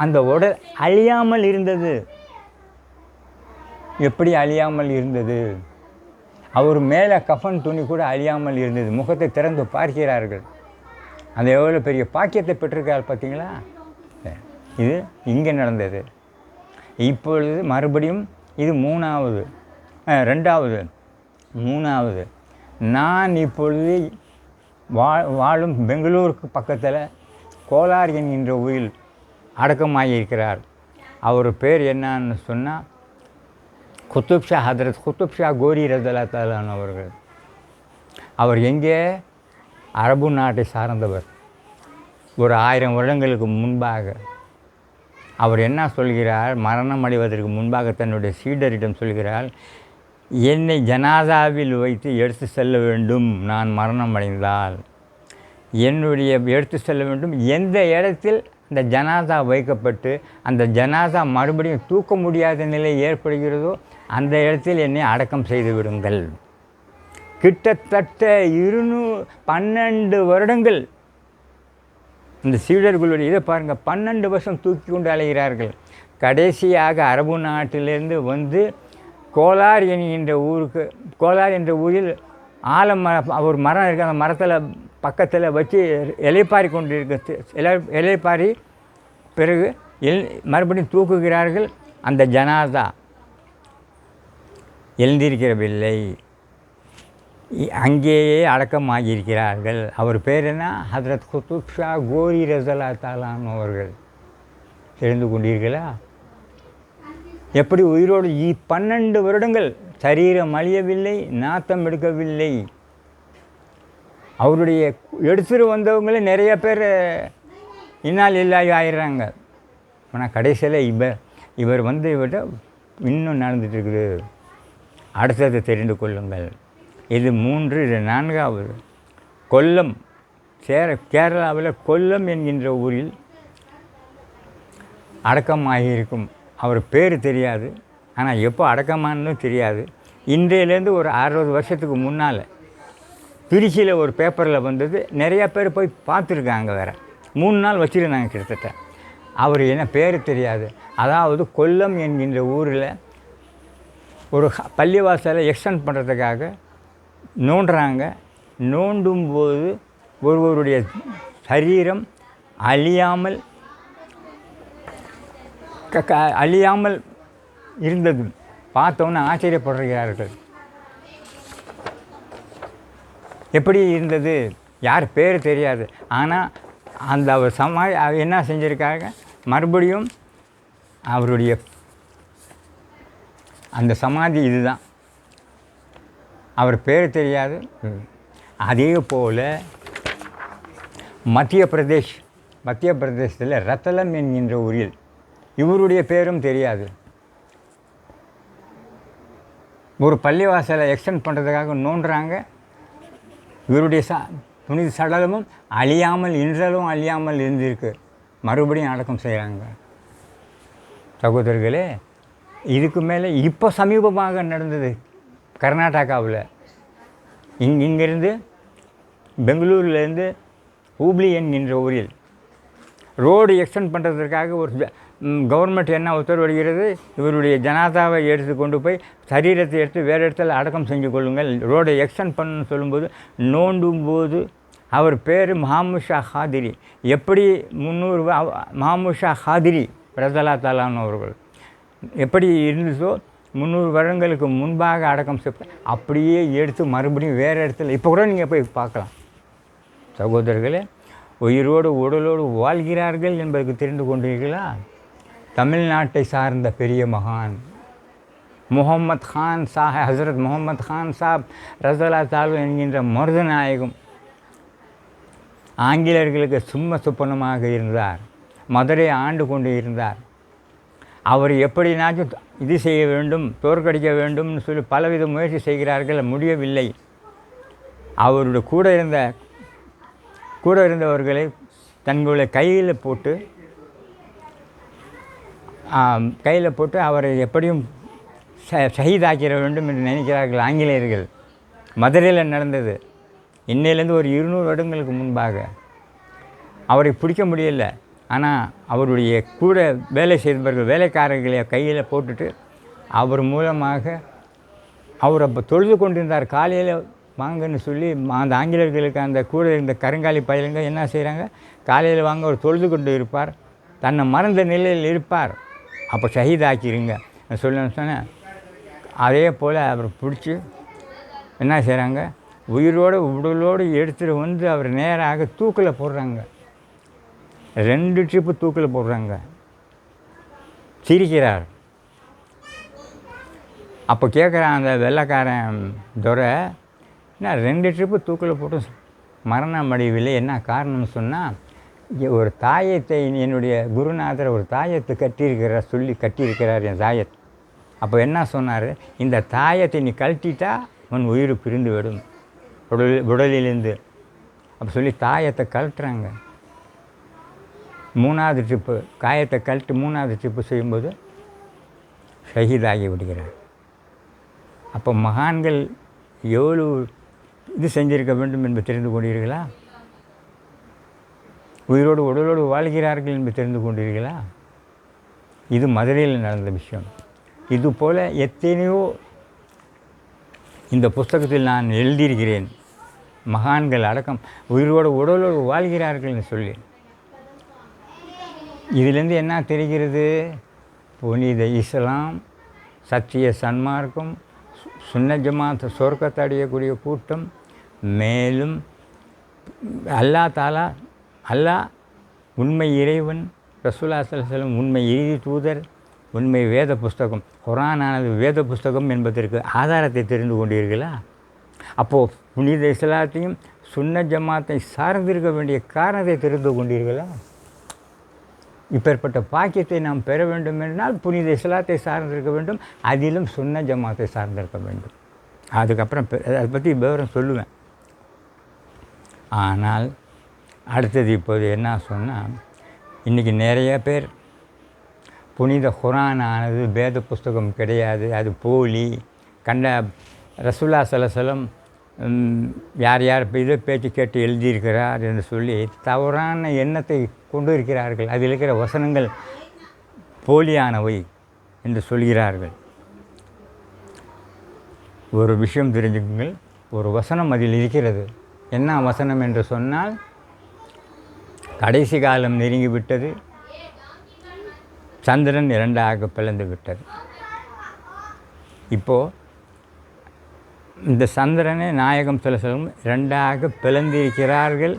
அந்த உடல் அழியாமல் இருந்தது. எப்படி அழியாமல் இருந்தது? அவர் மேலே கஃன் துணி கூட அழியாமல் இருந்தது. முகத்தை திறந்து பார்க்கிறார்கள். அந்த எவ்வளோ பெரிய பாக்கியத்தை பெற்றிருக்கார் பார்த்தீங்களா? இது இங்கே நடந்தது. இப்பொழுது மறுபடியும் இது 3வது. நான் இப்பொழுது வாழும் பெங்களூருக்கு பக்கத்தில் கோலார் என்கின்ற ஊரில் அடக்கமாகியிருக்கிறார். அவர் பேர் என்னன்னு சொன்னால் குத்துப்ஷா, ஹதரத் குத்துப்ஷா கோரி ரலியல்லாஹு தஆலா அவர்கள். அவர் எங்கே? அரபு நாட்டை சார்ந்தவர். ஒரு 1000 வருடங்களுக்கு முன்பாக அவர் என்ன சொல்கிறார்? மரணம் அடைவதற்கு முன்பாக தன்னுடைய சீடரிடம் சொல்கிறார், என்னை ஜனாதாவில் வைத்து எடுத்து செல்ல வேண்டும். நான் மரணம் அடைந்தால் என்னுடைய எடுத்து செல்ல வேண்டும். எந்த இடத்தில் அந்த ஜனாதா வைக்கப்பட்டு அந்த ஜனாதா மறுபடியும் தூக்க முடியாத நிலை ஏற்படுகிறதோ அந்த இடத்தில் என்னை அடக்கம் செய்து விடுங்கள். கிட்டத்தட்ட 12 வருடங்கள் இந்த சீடர்களுடைய இதை பாருங்கள், 12 வருஷம் தூக்கி கொண்டு அலைகிறார்கள். கடைசியாக அரபு நாட்டிலிருந்து வந்து கோலார் என்கின்ற ஊரில் ஆலமரம், ஒரு மரம் இருக்குது. அந்த மரத்தில் பக்கத்தில் வச்சு இலைப்பாரி கொண்டு இலைப்பாரி பிறகு மறுபடியும் தூக்குகிறார்கள். அந்த ஜனாதா எழுந்திருக்கிறவில்லை, அங்கேயே அடக்கமாகியிருக்கிறார்கள். அவர் பேர் என்ன? ஹதரத் குத்துப்ஷா கோரி ரலியல்லாஹு தஆலா அவர்கள். தெரிந்து கொண்டீர்களா? எப்படி உயிரோடு 12 வருடங்கள் சரீரம் அழியவில்லை, நாத்தம் எடுக்கவில்லை. அவருடைய எடுத்துட்டு வந்தவங்களே நிறைய பேர் இன்னால் இல்லாய் ஆயிடுறாங்க. ஆனால் கடைசியில் இவர் வந்து விட இன்னும் நடந்துட்டு இருக்குது. அடுத்தது தெரிந்து கொள்ளுங்கள். இது 3. இது 4வது. கொல்லம், கேரளாவில் கொல்லம் என்கின்ற ஊரில் அடக்கமாகியிருக்கும். அவர் பேர் தெரியாது, ஆனால் எப்போ அடக்கமானு தெரியாது. இன்றையிலேருந்து ஒரு 60 வருஷத்துக்கு முன்னால் திருச்சியில் ஒரு பேப்பரில் வந்தது. நிறையா பேர் போய் பார்த்துருக்காங்க. வேறு 3 நாள் வச்சுருந்தாங்க கிட்டத்தட்ட. அவர் என்ன பேர் தெரியாது. அதாவது கொல்லம் என்கின்ற ஊரில் ஒரு பள்ளிவாசலை எக்ஸ்டெண்ட் பண்ணுறதுக்காக நோண்டுறாங்க. நோண்டும்போது ஒருவருடைய சரீரம் அழியாமல் இருந்தது. பார்த்தோன்னு ஆச்சரியப்படுகிறார்கள். எப்படி இருந்தது, யார் பேர் தெரியாது. ஆனால் அந்த அவர் என்ன செஞ்சுருக்காங்க, மறுபடியும் அவருடைய அந்த சமாதி இதுதான். அவர் பேர் தெரியாது. அதே போல் மத்திய பிரதேசத்தில் ரத்தலம் என்கின்ற ஊரில் இவருடைய பேரும் தெரியாது. ஒரு பள்ளிவாசலை எக்ஸ்டெண்ட் பண்ணுறதுக்காக நோண்டுறாங்க. இவருடைய புனித சடலமும் இன்றளவும் அழியாமல் இருந்திருக்கு. மறுபடியும் அடக்கம் செய்கிறாங்க. சகோதரர்களே, இதுக்கு மேலே இப்போ சமீபமாக நடந்தது கர்நாடகாவில். இங்கேருந்து பெங்களூர்லேருந்து ஹூப்ளி என்கின்ற ஊரில் ரோடு எக்ஸ்டெண்ட் பண்ணுறதுக்காக ஒரு கவர்மெண்ட் என்ன உத்தரவிடுகிறது, இவருடைய ஜனாதாவை எடுத்து கொண்டு போய் சரீரத்தை எடுத்து வேறு இடத்துல அடக்கம் செஞ்சு கொள்ளுங்கள், ரோடை எக்ஸ்டெண்ட் பண்ணணும்னு சொல்லும்போது நோண்டும்போது அவர் பேர் முஹம்மது ஷா காதிரி. எப்படி 300 முஹம்மது ஷா காதிரி ரஸல்லா தஆலானவர்கள் எப்படி இருந்ததோ 300 வருடங்களுக்கு முன்பாக அடக்கம் செய்ய அப்படியே எடுத்து மறுபடியும் வேறு இடத்துல இப்போ கூட நீங்கள் போய் பார்க்கலாம். சகோதரர்களே, உயிரோடு உடலோடு வாழ்கிறார்கள் என்பதற்கு தெரிந்து கொண்டீர்களா? தமிழ்நாட்டை சார்ந்த பெரிய மகான் முகமது கான் சாஹிப், ஹசரத் முகமது கான் சாப் ரஸல்லா தஆலா என்கின்ற மருதநாயகம் ஆங்கிலேயர்களுக்கு சுப்பனமாக இருந்தார். மதுரை ஆண்டு கொண்டு இருந்தார். அவர் எப்படினாச்சும் இது செய்ய வேண்டும், தோற்கடிக்க வேண்டும்னு சொல்லி பலவித முயற்சி செய்கிறார்கள், முடியவில்லை. அவருடைய கூட இருந்தவர்களை தங்களுடைய கையில் போட்டு அவரை எப்படியும் ஷஹீதாக்கிற வேண்டும் என்று நினைக்கிறார்கள் ஆங்கிலேயர்கள். மதுரையில் நடந்தது. இன்னையிலேருந்து ஒரு 200 வருடங்களுக்கு முன்பாக. அவரை பிடிக்க முடியலை. ஆனால் அவருடைய கூட வேலை செய்தவர்கள் வேலைக்காரர்களை கையில் போட்டுட்டு அவர் மூலமாக அவர் அப்போ தொழுது கொண்டிருந்தார். காலையில் வாங்கன்னு சொல்லி அந்த ஆங்கிலேயர்களுக்கு அந்த கூட இருந்த கருங்காலி பயிலுங்க என்ன செய்கிறாங்க, காலையில் வாங்க அவர் தொழுது கொண்டு இருப்பார், தன்னை மறந்த நிலையில் இருப்பார். அப்போ ஷஹீதாக்கிடுங்க சொன்னேன். அதே போல் அவர் பிடிச்சி என்ன செய்கிறாங்க, உடலோடு எடுத்துகிட்டு வந்து அவர் நேராக தூக்கில் போடுறாங்க. 2 ட்ரிப்பு தூக்கில் போடுறாங்க. சிரிக்கிறார். அப்போ கேட்குறான் அந்த வெள்ளைக்காரன் துரை, என்ன 2 ட்ரிப்பு தூக்கில் போட்டு மரணம் அடையவில்லை, என்ன காரணம்னு சொன்னால், ஒரு தாயத்தை என்னுடைய குருநாதர் ஒரு தாயத்தை கட்டியிருக்கிறார் என் தாயத். அப்போ என்ன சொன்னார், இந்த தாயத்தை நீ கழட்டிட்டா உன் உயிர் பிரிந்து விடும் உடலிலிருந்து. அப்போ சொல்லி தாயத்தை கழட்டுறாங்க. 3வது ட்ரிப்பு காயத்தை கழட்டு 3வது ட்ரிப்பு செய்யும்போது ஷஹீதாகி விடுகிறார். அப்போ மகான்கள் எவ்வளோ இது செஞ்சிருக்க வேண்டும் என்று தெரிந்து கொண்டீர்களா? உடலோடு வாழ்கிறார்கள் என்று தெரிந்து கொண்டீர்களா? இது மதுரையில் நடந்த விஷயம். இதுபோல் எத்தனையோ இந்த புஸ்தகத்தில் நான் எழுதியிருக்கிறேன். மகான்கள் அடக்கம் உடலோடு வாழ்கிறார்கள்னு சொல்லி. இதிலேருந்து என்ன தெரிகிறது, புனித இஸ்லாம், சத்திய சன்மார்க்கம், சுன்ன ஜமாத் சொர்க்கத்தை அடையக்கூடிய கூட்டம், மேலும் அல்லாஹ் உண்மை இறைவன், ரசூலுல்லாஹி ஸல்லல்லாஹு அலைஹி வஸல்லம் உண்மை இறுதி தூதர், உண்மை வேத புஸ்தகம், குர்ஆனானது வேத புஸ்தகம் என்பதற்கு ஆதாரத்தை தெரிந்து கொண்டீர்களா? அப்போது புனித இஸ்லாத்தையும் சுன்ன ஜமாத்தை சார்ந்திருக்க வேண்டிய காரணத்தை தெரிந்து கொண்டீர்களா? இப்பேற்பட்ட பாக்கியத்தை நாம் பெற வேண்டும் என்றால் புனித இஸ்லாத்தை சார்ந்திருக்க வேண்டும், அதிலும் சுன்ன ஜமாத்தை சார்ந்திருக்க வேண்டும். அதுக்கப்புறம் அதை பற்றி விவரம் சொல்லுவேன். ஆனால் அடுத்தது இப்போது என்ன சொன்னால், இன்றைக்கி நிறைய பேர் புனித குரானானது வேத புஸ்தகம் கிடையாது, அது போலி. கண்ட ரசூலுல்லாஹி ஸல்லல்லாஹு அலைஹி வஸல்லம் யார் யார் இதை பேச்சு கேட்டு எழுதியிருக்கிறார் என்று சொல்லி தவறான எண்ணத்தை கொண்டு இருக்கிறார்கள். அதில் இருக்கிற வசனங்கள் போலியானவை என்று சொல்கிறார்கள். ஒரு விஷயம் தெரிஞ்சுக்குங்கள், ஒரு வசனம் அதில் இருக்கிறது. என்ன வசனம் என்று சொன்னால், கடைசி காலம் நெருங்கிவிட்டது, சந்திரன் இரண்டாக பிளந்து விட்டது. இப்போது இந்த சந்திரனை நாயகம் ஸல்லல்லாஹு இரண்டாக பிளந்திருக்கிறார்கள்.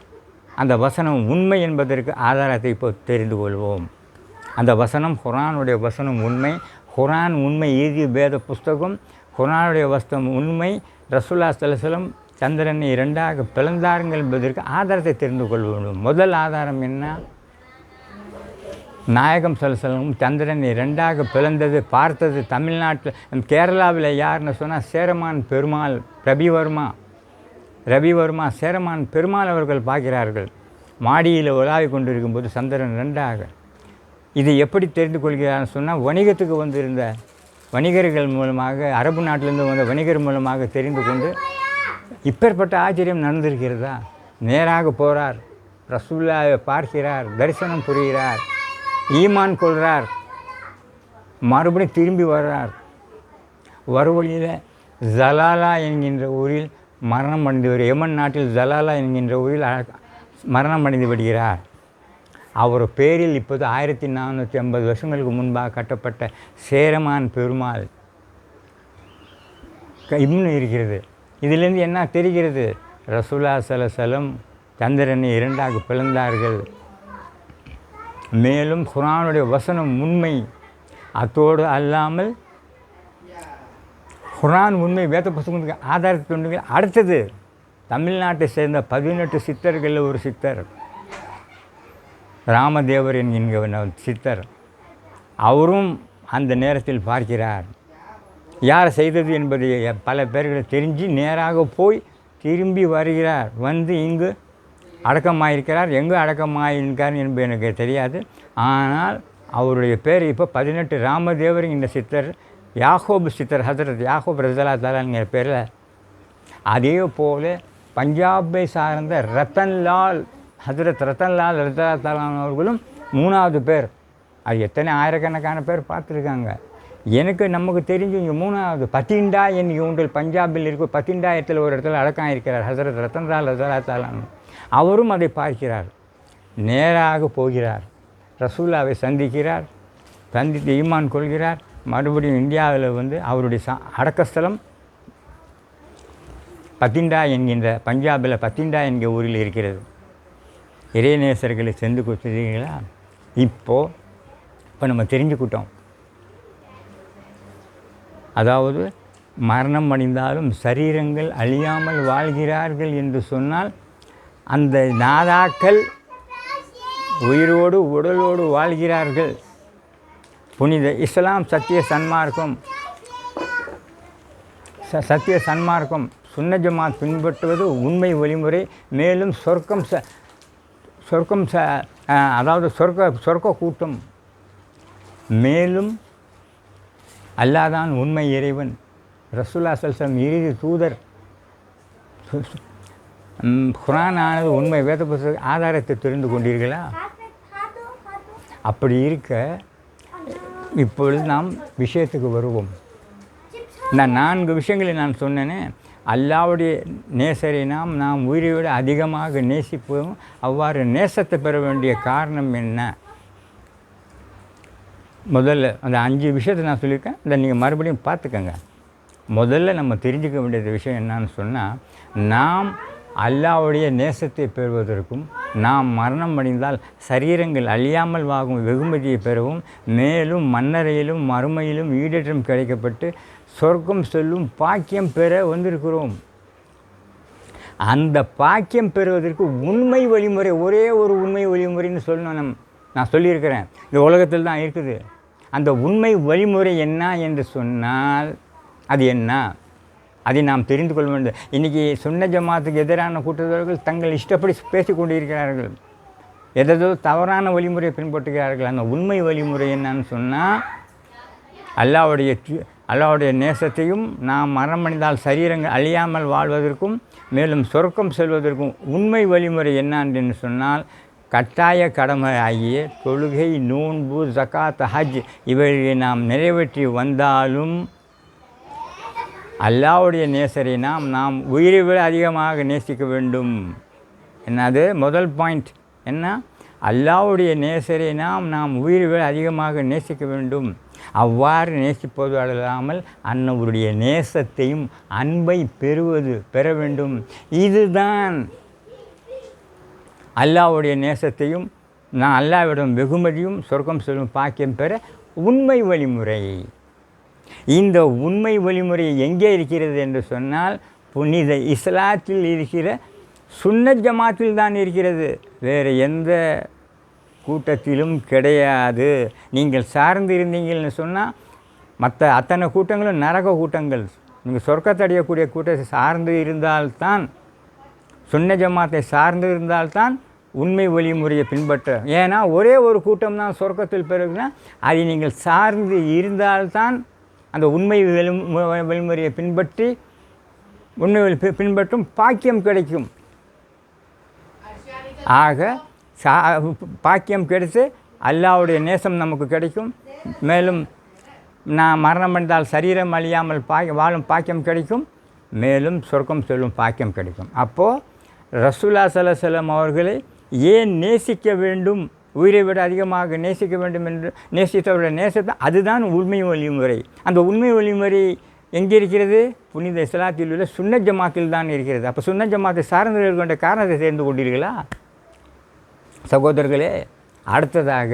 அந்த வசனம் உண்மை என்பதற்கு ஆதாரத்தை இப்போ தெரிந்து கொள்வோம். அந்த வசனம் குர்ஆனுடைய வசனம் உண்மை, குர்ஆன் உண்மை, எழுதிய வேத புஸ்தகம் குர்ஆனுடைய வசனம் உண்மை. ரசூலுல்லாஹி ஸல்லல்லாஹு அலைஹி வஸல்லம் சந்திரனை இரண்டாக பிளந்தார்கள் என்பதற்கு ஆதாரத்தை தெரிந்து கொள்ள வேண்டும். முதல் ஆதாரம் என்ன? நாயகம் ஸல்லல்லாஹு அலைஹி வஸல்லம் சந்திரனை இரண்டாக பிளந்தது பார்த்தது தமிழ்நாட்டில் கேரளாவில் யாருன்னு சொன்னால் சேரமான் பெருமாள் ரவிவர்மா சேரமான் பெருமாள் அவர்கள் பார்க்கிறார்கள். மாடியில் உலாவி கொண்டிருக்கும்போது சந்திரன் ரெண்டாக. இது எப்படி தெரிந்து கொள்கிறார்னு சொன்னால், வணிகத்துக்கு வந்திருந்த வணிகர்கள் மூலமாக, அரபு நாட்டிலிருந்து வந்த வணிகர் மூலமாக தெரிந்து கொண்டு, இப்பேற்பட்ட ஆச்சரியம் நடந்திருக்கிறதா? நேராக போகிறார், ரசூலுல்லாஹை பார்க்கிறார், தரிசனம் புரிகிறார், ஈமான் கொள்கிறார், மறுபடியும் திரும்பி வர்றார். வறுவழியில் ஜலாலா என்கின்ற ஊரில் மரணம் அடைந்து யமன் நாட்டில் ஜலாலா என்கின்ற ஊரில் மரணம் அடைந்து விடுகிறார். அவர் பேரில் இப்போது 1450 வருஷங்களுக்கு முன்பாக கட்டப்பட்ட சேரமான் பெருமாள் இன்னும் இருக்கிறது. இதிலிருந்து என்ன தெரிகிறது? ரசூலுல்லாஹி ஸல்லல்லாஹு அலைஹி வஸல்லம் சந்திரனை இரண்டாக பிளந்தார்கள். மேலும் குர்ஆனுடைய வசனம் உண்மை. அத்தோடு அல்லாமல் குர்ஆன் உண்மை, வேத புத்தகத்துக்கு ஆதாரத்தை. அடுத்தது தமிழ்நாட்டை சேர்ந்த 18 சித்தர்களில் ஒரு சித்தர் ராமதேவர் என்கின்ற சித்தர், அவரும் அந்த நேரத்தில் பார்க்கிறார். யார் செய்தது என்பதை பல பேர்களை தெரிஞ்சு நேராக போய் திரும்பி வருகிறார். வந்து இங்கு அடக்கமாயிருக்கிறார். எங்கே அடக்கமாயிருக்கார் என்பது எனக்கு தெரியாது. ஆனால் அவருடைய பேர் இப்போ 18 ராமதேவர் இந்த சித்தர், யாகோபு சித்தர், ஹசரத் யாகோப் ரலியல்லாஹு தஆலாங்கிற பேரில். அதே போல் பஞ்சாபை சார்ந்த ரத்தன்லால், ஹசரத் ரத்தன்லால் ரலியல்லாஹு தஆலா அவர்களும் 3வது பேர். அது எத்தனை ஆயிரக்கணக்கான பேர் பார்த்துருக்காங்க. எனக்கு நமக்கு தெரிஞ்சு இங்கே 3வது பத்திண்டா என்கிற ஒன்றில் பஞ்சாபில் இருக்கும். பத்திண்டாயத்தில் ஒரு இடத்துல அடக்கம் இருக்கிறார் ஹசரத் ரத்தன்லால் ரலியல்லாஹு தஆலா. அவரும் அதை பார்க்கிறார். நேராக போகிறார், ரசூலுல்லாவை சந்திக்கிறார், சந்தித்து ஈமான் கொள்கிறார். மறுபடியும் இந்தியாவில் வந்து அவருடைய அடக்கஸ்தலம் பத்திண்டா என்கின்ற பஞ்சாபில் பத்திண்டா என்கிற ஊரில் இருக்கிறது. இறைநேசர்களை சென்று கொடுத்தீங்களா? இப்போ நம்ம தெரிஞ்சுக்கிட்டோம். அதாவது மரணம் அடைந்தாலும் சரீரங்கள் அழியாமல் வாழ்கிறார்கள் என்று சொன்னால், அந்த நாதாக்கள் உயிரோடு உடலோடு வாழ்கிறார்கள். புனித இஸ்லாம் சத்திய சன்மார்க்கம் சுன்ன ஜமாத் பின்பற்றுவது உண்மை வழிமுறை. மேலும் அதாவது சொர்க்க கூட்டம். மேலும் அல்லாஹ்தான் உண்மை இறைவன், ரசூலுல்லாஹி ஸல்லல்லாஹு அலைஹி வஸல்லம் இறுதி தூதர், குர்ஆனானது உண்மை, வேத புத்தக ஆதாரத்தை தெரிந்து கொண்டீர்களா? அப்படி இருக்க இப்பொழுது நாம் விஷயத்துக்கு வருவோம். நான் 4 விஷயங்களை நான் சொன்னேனே. அல்லாஹ்வுடைய நேசரை நாம் உயிரை விட அதிகமாக நேசிப்போம். அவ்வாறு நேசத்தை பெற வேண்டிய காரணம் என்ன? முதல்ல அந்த 5 விஷயத்தை நான் சொல்லியிருக்கேன். அதை நீங்கள் மறுபடியும் பார்த்துக்கங்க. முதல்ல நம்ம தெரிஞ்சுக்க வேண்டிய விஷயம் என்னன்னு சொன்னால், நாம் அல்லாஹ்வுடைய நேசத்தை பெறுவதற்கும், நாம் மரணம் அடைந்தால் சரீரங்கள் அழியாமல் வாங்கும் வெகுமதியை பெறவும், மேலும் மன்னரையிலும் மறுமையிலும் ஈடேற்றம் கிடைக்கப்பட்டு சொர்க்கம் செல்லும் பாக்கியம் பெற வந்திருக்கிறோம். அந்த பாக்கியம் பெறுவதற்கு உண்மை வழிமுறை, ஒரே ஒரு உண்மை வழிமுறைன்னு சொல்லணும். நான் சொல்லியிருக்கிறேன், இந்த உலகத்தில் தான் இருக்குது. அந்த உண்மை வழிமுறை என்ன என்று சொன்னால் அது என்ன? அதை நாம் தெரிந்து கொள்ள வேண்டும். இன்றைக்கி சுன்ன ஜமாத்துக்கு எதிரான கூட்டத்தவர்கள் தங்கள் இஷ்டப்படி பேசி கொண்டிருக்கிறார்கள். எதோ தவறான வழிமுறையை பின்பற்றுகிறார்கள். அந்த உண்மை வழிமுறை என்னன்னு சொன்னால், அல்லாஹ்வுடைய நேசத்தையும் நாம் மரணமடைந்தால் சரீரங்கள் அழியாமல் வாழ்வதற்கும் மேலும் சொர்க்கம் செல்வதற்கும் உண்மை வழிமுறை என்னன்னு சொன்னால், கட்டாய கடமை ஆகிய தொழுகை, நோன்பு, ஜகாத், ஹஜ் இவைகளை நாம் நிறைவேற்றி வந்தாலும் அல்லாஹ்வுடைய நேசரை நாம் உயிரை விட அதிகமாக நேசிக்க வேண்டும். என்னது முதல் பாயிண்ட் என்ன? அல்லாஹ்வுடைய நேசரை நாம் உயிரை விட அதிகமாக நேசிக்க வேண்டும். அவ்வாறு நேசிப்பது அல்லாமல் அன்னவருடைய நேசத்தையும் அன்பை பெற வேண்டும். இதுதான் அல்லாஹ்வுடைய நேசத்தையும் நான் அல்லாஹ்விடம் வெகுமதியும் சொர்க்கம் செல்லும் பாக்கியம் பெற உண்மை வழிமுறை. இந்த உண்மை வழிமுறை எங்கே இருக்கிறது என்று சொன்னால், புனித இஸ்லாத்தில் இருக்கிற சுன்னத் ஜமாத்தில் தான் இருக்கிறது. வேறு எந்த கூட்டத்திலும் கிடையாது. நீங்கள் சார்ந்து இருந்தீங்கன்னு சொன்னால் மற்ற அத்தனை கூட்டங்களும் நரக கூட்டங்கள். நீங்கள் சொர்க்கத்தை அடையக்கூடிய கூட்டத்தை சார்ந்து இருந்தால்தான், சுன்ன ஜமாத்தை சார்ந்து இருந்தால்தான் உண்மை வழிமுறையை பின்பற்ற. ஏன்னா ஒரே ஒரு கூட்டம் தான் சொர்க்கத்தில் பெறுதுன்னா அதை நீங்கள் சார்ந்து இருந்தால்தான் அந்த உண்மை வழிமுறையை பின்பற்றி உண்மை பின்பற்றும் பாக்கியம் கிடைக்கும். ஆக பாக்கியம் கிடைத்து அல்லாஹ்வுடைய நேசம் நமக்கு கிடைக்கும். மேலும் நான் மரணம் அடைந்தால் சரீரம் அழியாமல் வாழும் பாக்கியம் கிடைக்கும். மேலும் சொர்க்கம் செல்லும் பாக்கியம் கிடைக்கும். அப்போது ரசூலுல்லாஹி ஸல்லல்லாஹு அலைஹி வஸல்லம் அவர்களை ஏன் நேசிக்க வேண்டும், உயிரை விட அதிகமாக நேசிக்க வேண்டும் என்று நேசித்தவருடைய நேசத்தை, அதுதான் உண்மை வழிமுறை. அந்த உண்மை வழிமுறை எங்கே இருக்கிறது? புனித இஸ்லாத்தில் உள்ள சுன்னத் ஜமாத்தில் தான் இருக்கிறது. அப்போ சுன்னத் ஜமாத்தை சார்ந்து இருக்கின்ற காரணத்தை தெரிந்து கொண்டீர்களா சகோதரர்களே? அடுத்ததாக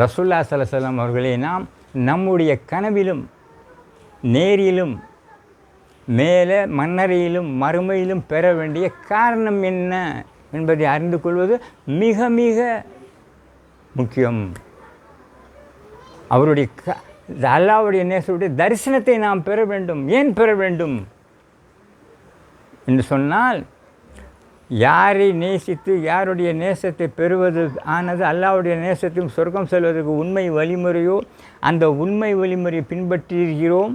ரசூலுல்லாஹி ஸல்லல்லாஹு அலைஹி வஸல்லம் அவர்களை நாம் நம்முடைய கனவிலும் நேரிலும் மேலே மன்னரையிலும் மறுமையிலும் பெற வேண்டிய காரணம் என்ன என்பதை அறிந்து கொள்வது மிக மிக முக்கியம். அவருடைய அல்லாஹ்வுடைய நேசருடைய தரிசனத்தை நாம் பெற வேண்டும். ஏன் பெற வேண்டும் என்று சொன்னால், யாரை நேசித்து யாருடைய நேசத்தை பெறுவது ஆனது அல்லாஹ்வுடைய நேசத்தையும் சொர்க்கம் செல்வதற்கு உண்மை வழிமுறையோ அந்த உண்மை வழிமுறையை பின்பற்றியிருக்கிறோம்.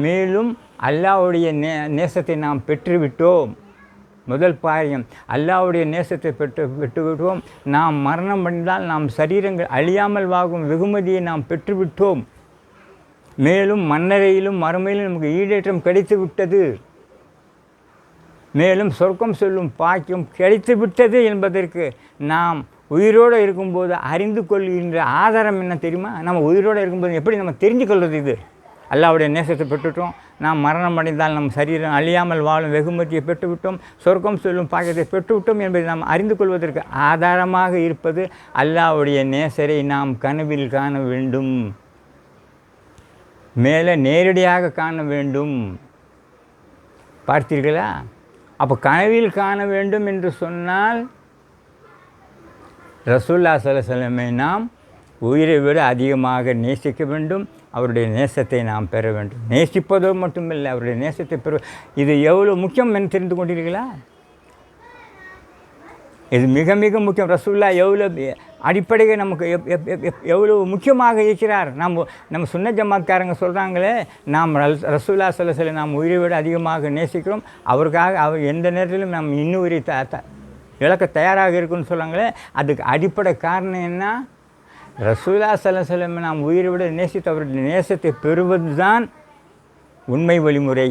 மேலும் அல்லாஹ்வுடைய நேசத்தை நாம் பெற்றுவிட்டோம். முதல் காரியம், அல்லாஹ்வுடைய நேசத்தை பெற்றுவிட்டோம். நாம் மரணம் அடைந்தால் நாம் சரீரங்கள் அழியாமல் வாகும் வெகுமதியை நாம் பெற்றுவிட்டோம். மேலும் மன்னரையிலும் மறுமையிலும் நமக்கு ஈடேற்றம் கிடைத்து விட்டது. மேலும் சொர்க்கம் செல்லும் பாக்கியம் கிடைத்து விட்டது என்பதற்கு நாம் உயிரோடு இருக்கும்போது அறிந்து கொள்கின்ற ஆதாரம் என்ன தெரியுமா? நம்ம உயிரோடு இருக்கும்போது எப்படி நம்ம தெரிஞ்சு கொள்வது? இது அல்லாஹ்வுடைய நேசத்தை பெற்றுவிட்டோம், நாம் மரணம் அடைந்தால் நம் சரீரம் அழியாமல் வாழும் வெகுமதியை பெற்றுவிட்டோம், சொர்க்கம் செல்லும் பாக்கியத்தை பெற்றுவிட்டோம் என்பதை நாம் அறிந்து கொள்வதற்கு ஆதாரமாக இருப்பது அல்லாஹ்வுடைய நேசரை நாம் கனவில் காண வேண்டும். மேலே நேரடியாக காண வேண்டும். பார்த்தீர்களா? அப்போ கனவில் காண வேண்டும் என்று சொன்னால் ரசூலுல்லாஹி ஸல்லல்லாஹு அலைஹி வஸல்லம் நாம் உயிரை விட அதிகமாக நேசிக்க வேண்டும். அவருடைய நேசத்தை நாம் பெற வேண்டும். நேசிப்பதோடு மட்டுமில்லை, அவருடைய நேசத்தை இது எவ்வளோ முக்கியம் என்று தெரிந்து கொண்டீர்களா? இது மிக மிக முக்கியம். ரசூலுல்லாஹ் எவ்வளோ அடிப்படையை நமக்கு எவ்வளோ முக்கியமாக இருக்கிறார். நம்ம சுன்னத் ஜமாத்காரங்க சொல்கிறாங்களே, நாம் ரசூலுல்லாஹி ஸல்லல்லாஹு அலைஹி வஸல்லம் நாம் உயிரை விட அதிகமாக நேசிக்கிறோம், அவருக்காக அவர் எந்த நேரத்திலும் நம்ம இன்னுயிரை இழக்க தயாராக இருக்குன்னு சொல்கிறாங்களே, அதுக்கு அடிப்படை காரணம் என்ன? ரசூலுல்லாஹி ஸல்லல்லாஹு அலைஹி வஸல்லம் நாம் உயிரை விட நேசித்து அவருடைய நேசத்தை பெறுவது தான் உண்மை வழிமுறை.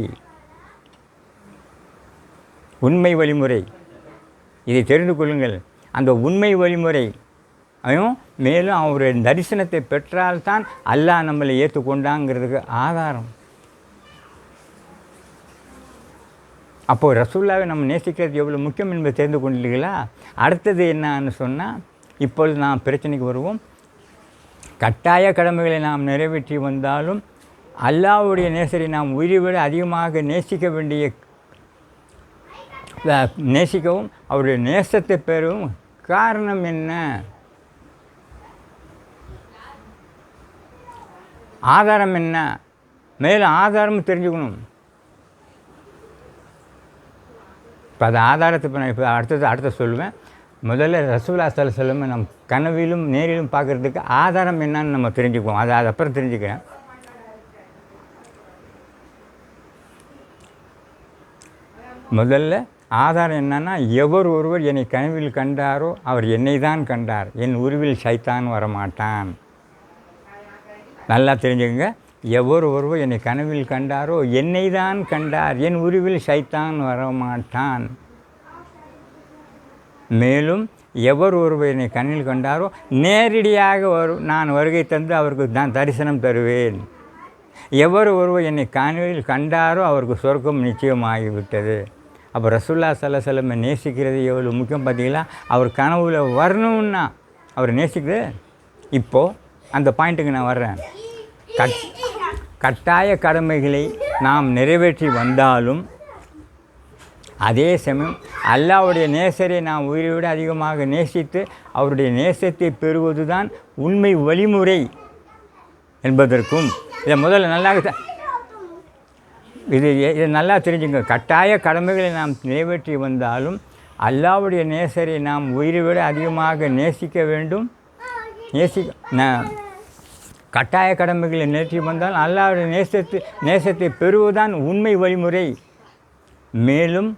உண்மை வழிமுறை இதை தெரிந்து கொள்ளுங்கள். அந்த உண்மை வழிமுறை மேலும் அவருடைய தரிசனத்தை பெற்றால்தான் அல்லாஹ் நம்மளை ஏற்றுக்கொண்டாங்கிறதுக்கு ஆதாரம். அப்போது ரசூலுல்லாஹ்வை நம்ம நேசிக்கிறது எவ்வளோ முக்கியம் என்பதை தெரிந்து கொண்டீர்களா? அடுத்தது என்னன்னு சொன்னால், இப்பொழுது நாம் பிரச்சனைக்கு வருவோம். கட்டாய கடமைகளை நாம் நிறைவேற்றி வந்தாலும் அல்லாஹ்வுடைய நேசரை நாம் உயிரை விட அதிகமாக நேசிக்கவும் அவருடைய நேசத்தை பெறவும் காரணம் என்ன? ஆதாரம் என்ன? மேலும் ஆதாரமும் தெரிஞ்சுக்கணும். இப்போ அது ஆதாரத்தை இப்போ நான் அடுத்த சொல்லுவேன். முதல்ல ரசூலுல்லாஹி ஸல்லல்லாஹு அலைஹி வஸல்லம் நம் கனவிலும் நேரிலும் பார்க்குறதுக்கு ஆதாரம் என்னன்னு நம்ம தெரிஞ்சுக்குவோம். அது அப்புறம் தெரிஞ்சுக்கிறேன். முதல்ல ஆதாரம் என்னன்னா, எவர் ஒருவர் என்னை கனவில் கண்டாரோ அவர் என்னை தான் கண்டார், என் உருவில் சைத்தான் வரமாட்டான். நல்லா தெரிஞ்சுக்கங்க. எவர் ஒருவர் என்னை கனவில் கண்டாரோ என்னை தான் கண்டார், என் உருவில் சைத்தான் வரமாட்டான். மேலும் எவர் ஒருவர் என்னை கண்ணில் கண்டாரோ நேரடியாக நான் வருகை தந்து அவருக்கு நான் தரிசனம் தருவேன். எவர் ஒருவர் என்னை கனவில் கண்டாரோ அவருக்கு சொர்க்கம் நிச்சயமாகிவிட்டது. அப்போ ரசூலுல்லாஹி ஸல்லல்லாஹு அலைஹி வஸல்லம் நேசிக்கிறது எவ்வளோ முக்கியம் பார்த்தீங்களா? அவர் கனவுல வரணும்னா அவர் நேசிக்கிறது. இப்போது அந்த பாயிண்ட்டுக்கு நான் வர்றேன். கட்டாய கடமைகளை நாம் நிறைவேற்றி வந்தாலும் அதே சமயம் அல்லாஹ்வுடைய நேசரை நாம் உயிரை விட அதிகமாக நேசித்து அவருடைய நேசத்தை பெறுவது தான் உண்மை வழிமுறை என்பதற்கும் இதை முதல்ல நல்லா இதை நல்லா தெரிஞ்சுங்க. கட்டாய கடமைகளை நாம் நிறைவேற்றி வந்தாலும் அல்லாஹ்வுடைய நேசரை நாம் உயிரை விட அதிகமாக நேசிக்க வேண்டும். கட்டாய கடமைகளை நிறைவேற்றி வந்தால் அல்லாஹ்வுடைய நேசத்தை பெறுவதுதான் உண்மை வழிமுறை. மேலும்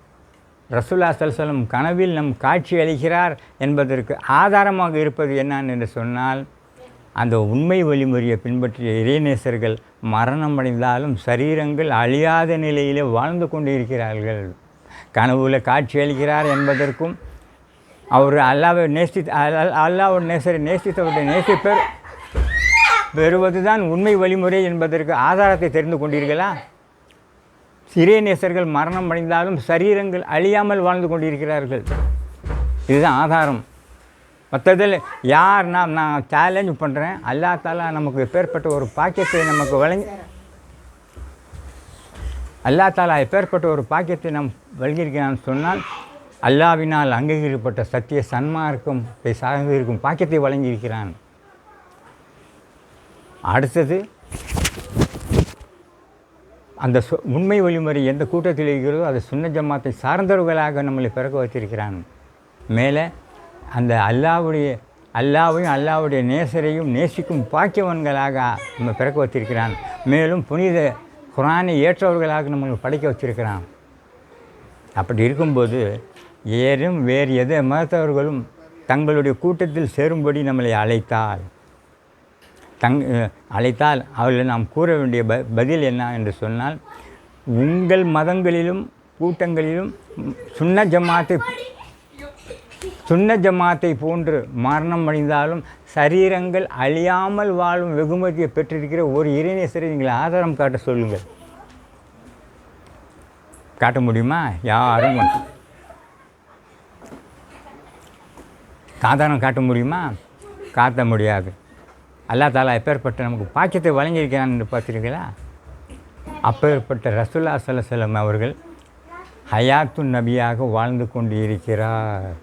ரசூலுல்லாஹி ஸல்லல்லாஹு அலைஹி வஸல்லம் கனவில் நம் காட்சி அளிக்கிறார் என்பதற்கு ஆதாரமாக இருப்பது என்னன்னு என்று சொன்னால், அந்த உண்மை வழிமுறையை பின்பற்றிய இறைநேசர்கள் மரணம் அடைந்தாலும் சரீரங்கள் அழியாத நிலையிலே வாழ்ந்து கொண்டு இருக்கிறார்கள். கனவுல காட்சி அளிக்கிறார் என்பதற்கும் அவர் அல்லாஹ்வை அல்லாஹ்வுடைய நேசரை நேசித்தவருடைய நேசிப்பர் பெறுவது தான் உண்மை வழிமுறை என்பதற்கு ஆதாரத்தை தெரிந்து கொண்டீர்களா? இறைநேசர்கள் மரணம் அடைந்தாலும் சரீரங்கள் அழியாமல் வாழ்ந்து கொண்டிருக்கிறார்கள். இதுதான் ஆதாரம். மற்றதில் யார் நான் சேலஞ்ச் பண்ணுறேன். அல்லாஹ் தஆலா நமக்கு எப்பேற்பட்ட ஒரு பாக்கியத்தை நமக்கு வழங்கி நாம் வழங்கியிருக்கிறான்னு சொன்னால், அல்லாஹ்வினால் அங்கீகரிக்கப்பட்ட சத்திய சன்மார்க்கத்தை சார்ந்து இருக்கும் பாக்கியத்தை வழங்கியிருக்கிறான். அடுத்தது அந்த உண்மை வழிமுறை எந்த கூட்டத்தில் இருக்கிறதோ அது சுன்ன ஜமாத்தை சார்ந்தவர்களாக நம்மளை பிறக்க வச்சிருக்கிறான். மேலே அந்த அல்லாஹ்வையும் அல்லாஹ்வுடைய நேசரையும் நேசிக்கும் பாக்கியவன்களாக நம்ம பிறக்க வச்சிருக்கிறான். மேலும் புனித குர்ஆனை ஏற்றவர்களாக நம்மளை படைக்க வச்சிருக்கிறான். அப்படி இருக்கும்போது வேறு எதை மதத்தவர்களும் தங்களுடைய கூட்டத்தில் சேரும்படி நம்மளை அழைத்தால் அவர்களை நாம் கூற வேண்டிய பதில் என்ன என்று சொன்னால், உங்கள் மதங்களிலும் கூட்டங்களிலும் சுன்ன ஜமாத்தை போன்று மரணம் அடைந்தாலும் சரீரங்கள் அழியாமல் வாழும் வெகுமதியை பெற்றிருக்கிற ஒரு இறைநேசரை நீங்கள் ஆதாரம் காட்ட சொல்லுங்கள். காட்ட முடியுமா? யாரும் ஆதாரம் காட்ட முடியுமா? காட்ட முடியாது. அல்லாஹ் தஆலா எப்பேற்பட்ட நமக்கு பாக்கியத்தை வழங்கியிருக்கிறான் என்று பார்த்துருக்கீங்களா? அப்பேற்பட்ட ரசூலுல்லாஹி ஸல்லல்லாஹு அலைஹி வஸல்லம் அவர்கள் ஹயாத்துன் நபியாக வாழ்ந்து கொண்டு இருக்கிறார்.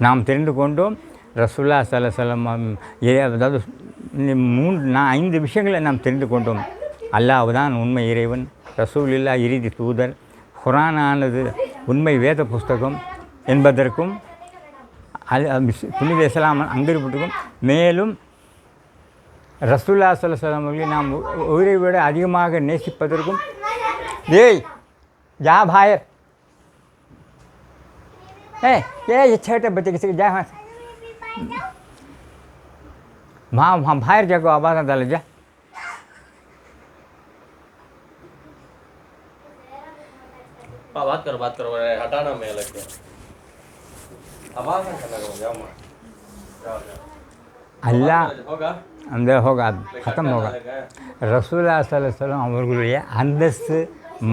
நாம் தெரிந்து கொண்டோம் ரசூலுல்லாஹி ஸல்லல்லாஹு அலைஹி வஸல்லம் அதாவது 5 விஷயங்களை நாம் தெரிந்து கொண்டோம். அல்லாஹ் தான் உண்மை இறைவன், ரசூலுல்லாஹ் இறுதி தூதர், குர்ஆனானது உண்மை வேத புஸ்தகம் என்பதற்கும் புனித இஸ்லாம் அங்கீகரிப்பதற்கும், மேலும் ரசூலுல்லாஹி ஸல்லல்லாஹு அலைஹி வஸல்லம் அவர்களை நாம் உயிரை விட அதிகமாக நேசிப்பதற்கும் जा बाहर ये छोटे बच्चे किसी जा वहाँ बाहर जाकर आवाज़ डाल जा बात करो हटाना मैं लग गया आवाज़ ना करना जाओ अल्लाह अंदर होगा ख़त्म होगा रसूलुल्लाह सल्लल्लाहु अलैहि वसल्लम அவர்களுடைய அந்தஸ்து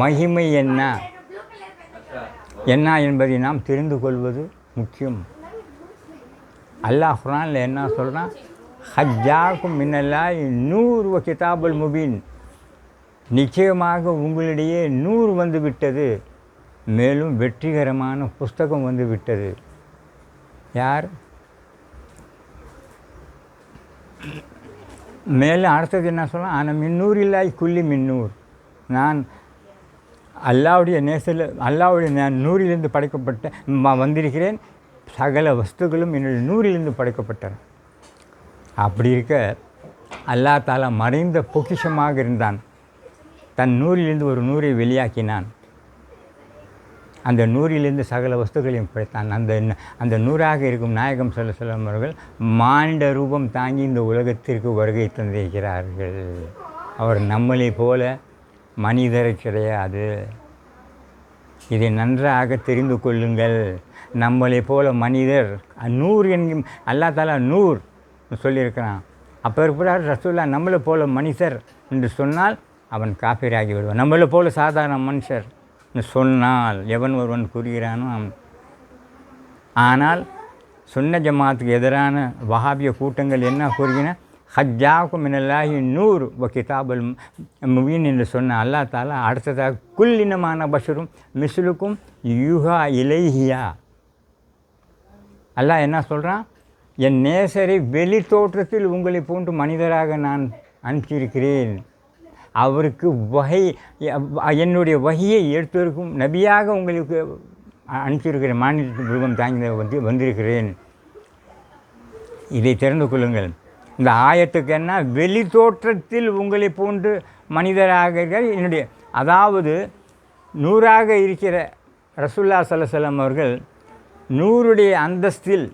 மகிமை என்ன என்பதை நாம் தெரிந்து கொள்வது முக்கியம். அல்லாஹ் குர்ஆனில் என்ன சொல்கிறான்? ஹஜ்ஜாக்கும் மினல்லாஹி நூர் வ கிதாபுல் முபீன், நிச்சயமாக உங்களிடையே நூறு வந்து விட்டது, மேலும் வெற்றிகரமான புஸ்தகம் வந்து விட்டது. யார்? மேலும் அடுத்தது என்ன சொல்லலாம்? ஆனால் மின்னூர் இல்லாய் குள்ளி மின்னூர், நான் அல்லாவுடைய நேசத்தில் அல்லாவுடைய நான் நூறிலிருந்து படைக்கப்பட்ட வந்திருக்கிறேன், சகல வஸ்துகளும் என்னுடைய நூறிலிருந்து படைக்கப்பட்டன. அப்படி இருக்க அல்லா தாலா மறைந்த பொக்கிஷமாக இருந்தான். தன் நூறிலிருந்து ஒரு நூரை வெளியாக்கினான். அந்த நூறிலிருந்து சகல வஸ்துகளையும் படைத்தான். அந்த நூறாக இருக்கும் நாயகம் ஸல்லல்லாஹு அலைஹி வஸல்லம் அவர்கள் மானிட ரூபம் தாங்கி இந்த உலகத்திற்கு வருகை தந்திருக்கிறார்கள். அவர் நம்மளை போல மனிதர் கிடையாது. இதை நன்றாக தெரிந்து கொள்ளுங்கள். நம்மளை போல மனிதர் நூறு என்கும் அல்லா தாலா நூர் சொல்லியிருக்கிறான். அப்போ இருக்கிறார் ரசூலுல்லாஹ் நம்மளை போல மனிதர் என்று சொன்னால் அவன் காஃபிராகி விடுவான். நம்மளை போல சாதாரண மனுஷர் சொன்னால் எவன் ஒருவன் கூறுகிறானோ ஆனால் சுன்ன ஜமாத்துக்கு எதிரான வஹாபிய கூட்டங்கள் என்ன கூறுகின, ஹஜ்ஜாக்கும் மினல்லாஹி நூர் வ கிதாபுல் முபீன் என்று சொன்ன அல்லா தாலா அடுத்ததாக குல்லினமான பஷரும் மிஸ்லுக்கும் யூஹா இலைஹியா. அல்லாஹ் என்ன சொல்கிறான், என் நேசரை வெளி தோற்றத்தில் உங்களை போன்று மனிதராக நான் அனுப்பியிருக்கிறேன். அவருக்கு என்னுடைய வகையை எடுத்திருக்கும் நபியாக உங்களுக்கு அனுப்பியிருக்கிறேன். மாநிலத்தின் ரூபம் தாங்கி வந்திருக்கிறேன். இதை தெரிந்து கொள்ளுங்கள். இந்த ஆயத்துக்கு என்ன, வெளி தோற்றத்தில் உங்களை போன்று மனிதராக என்னுடைய, அதாவது நூறாக இருக்கிற ரசூலுல்லாஹ் ஸல்லல்லாஹு அலைஹி வஸல்லம் அவர்கள் நூறுடைய அந்தஸ்தில்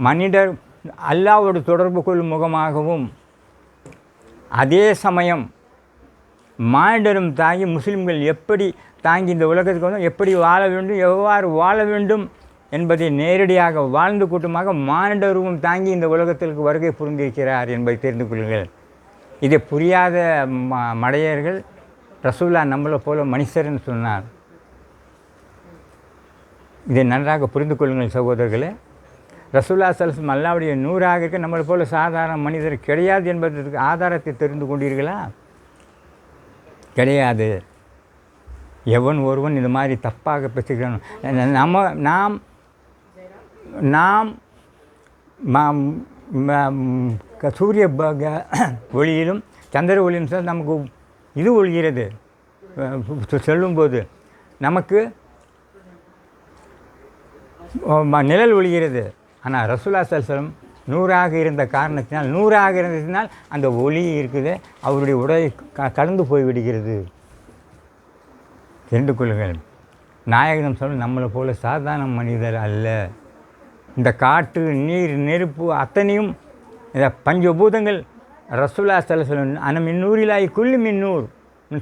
மனிதர் அல்லாஹ்வோடு தொடர்பு கொள்ளும் முகமாகவும், அதே சமயம் மானிடரும் தாங்கி முஸ்லிம்கள் எப்படி தாங்கி இந்த உலகத்துக்கு வந்து எப்படி வாழ வேண்டும், எவ்வாறு வாழ வேண்டும் என்பதை நேரடியாக வாழ்ந்து கூட்டமாக மானிட ரூபம் தாங்கி இந்த உலகத்திற்கு வருகை புரிந்திருக்கிறார் என்பதை தெரிந்து கொள்ளுங்கள். இதை புரியாத மடையர்கள் ரசூலுல்லாஹ் நம்மளை போல மனுஷர்னு சொன்னார். இதை நன்றாக புரிந்து கொள்ளுங்கள் சகோதரர்களே. ரசூலுல்லாஹ் ஸல்லல்லாஹு அலைஹி வஸல்லம் அல்லாஹ்வுடைய நூறாக இருக்க நம்மளை போல சாதாரண மனிதர் கிடையாது என்பதற்கு ஆதாரத்தை தெரிந்து கொண்டீர்களா? கிடையாது. எவன் ஒருவன் இந்த மாதிரி தப்பாக பேசுகிறான், நாம் சூரிய ஒளியிலும் சந்திர ஒளியிலும் நமக்கு இது ஒளிகிறது. சொல்லும்போது நமக்கு நிழல் ஒளிகிறது. ஆனால் ரசூலுல்லாஹ் ஸல்லல்லாஹு அலைஹி வஸல்லம் நூறாக இருந்த காரணத்தினால், நூறாக இருந்ததினால் அந்த ஒளி இருக்குது, அவருடைய உடலை கடந்து போய்விடுகிறது. தெரிந்து கொள்ளுங்கள். நாயகம் சொல்ல நம்மளை போல சாதாரண மனிதர் அல்ல. இந்த காற்று, நீர், நெருப்பு அத்தனையும் இந்த பஞ்சபூதங்கள் ரசூலுல்லாஹ் ஸல்லல்லாஹு அலைஹி வஸல்லம் அன மின் நூரிலாஹி குல்லு மின் நூர்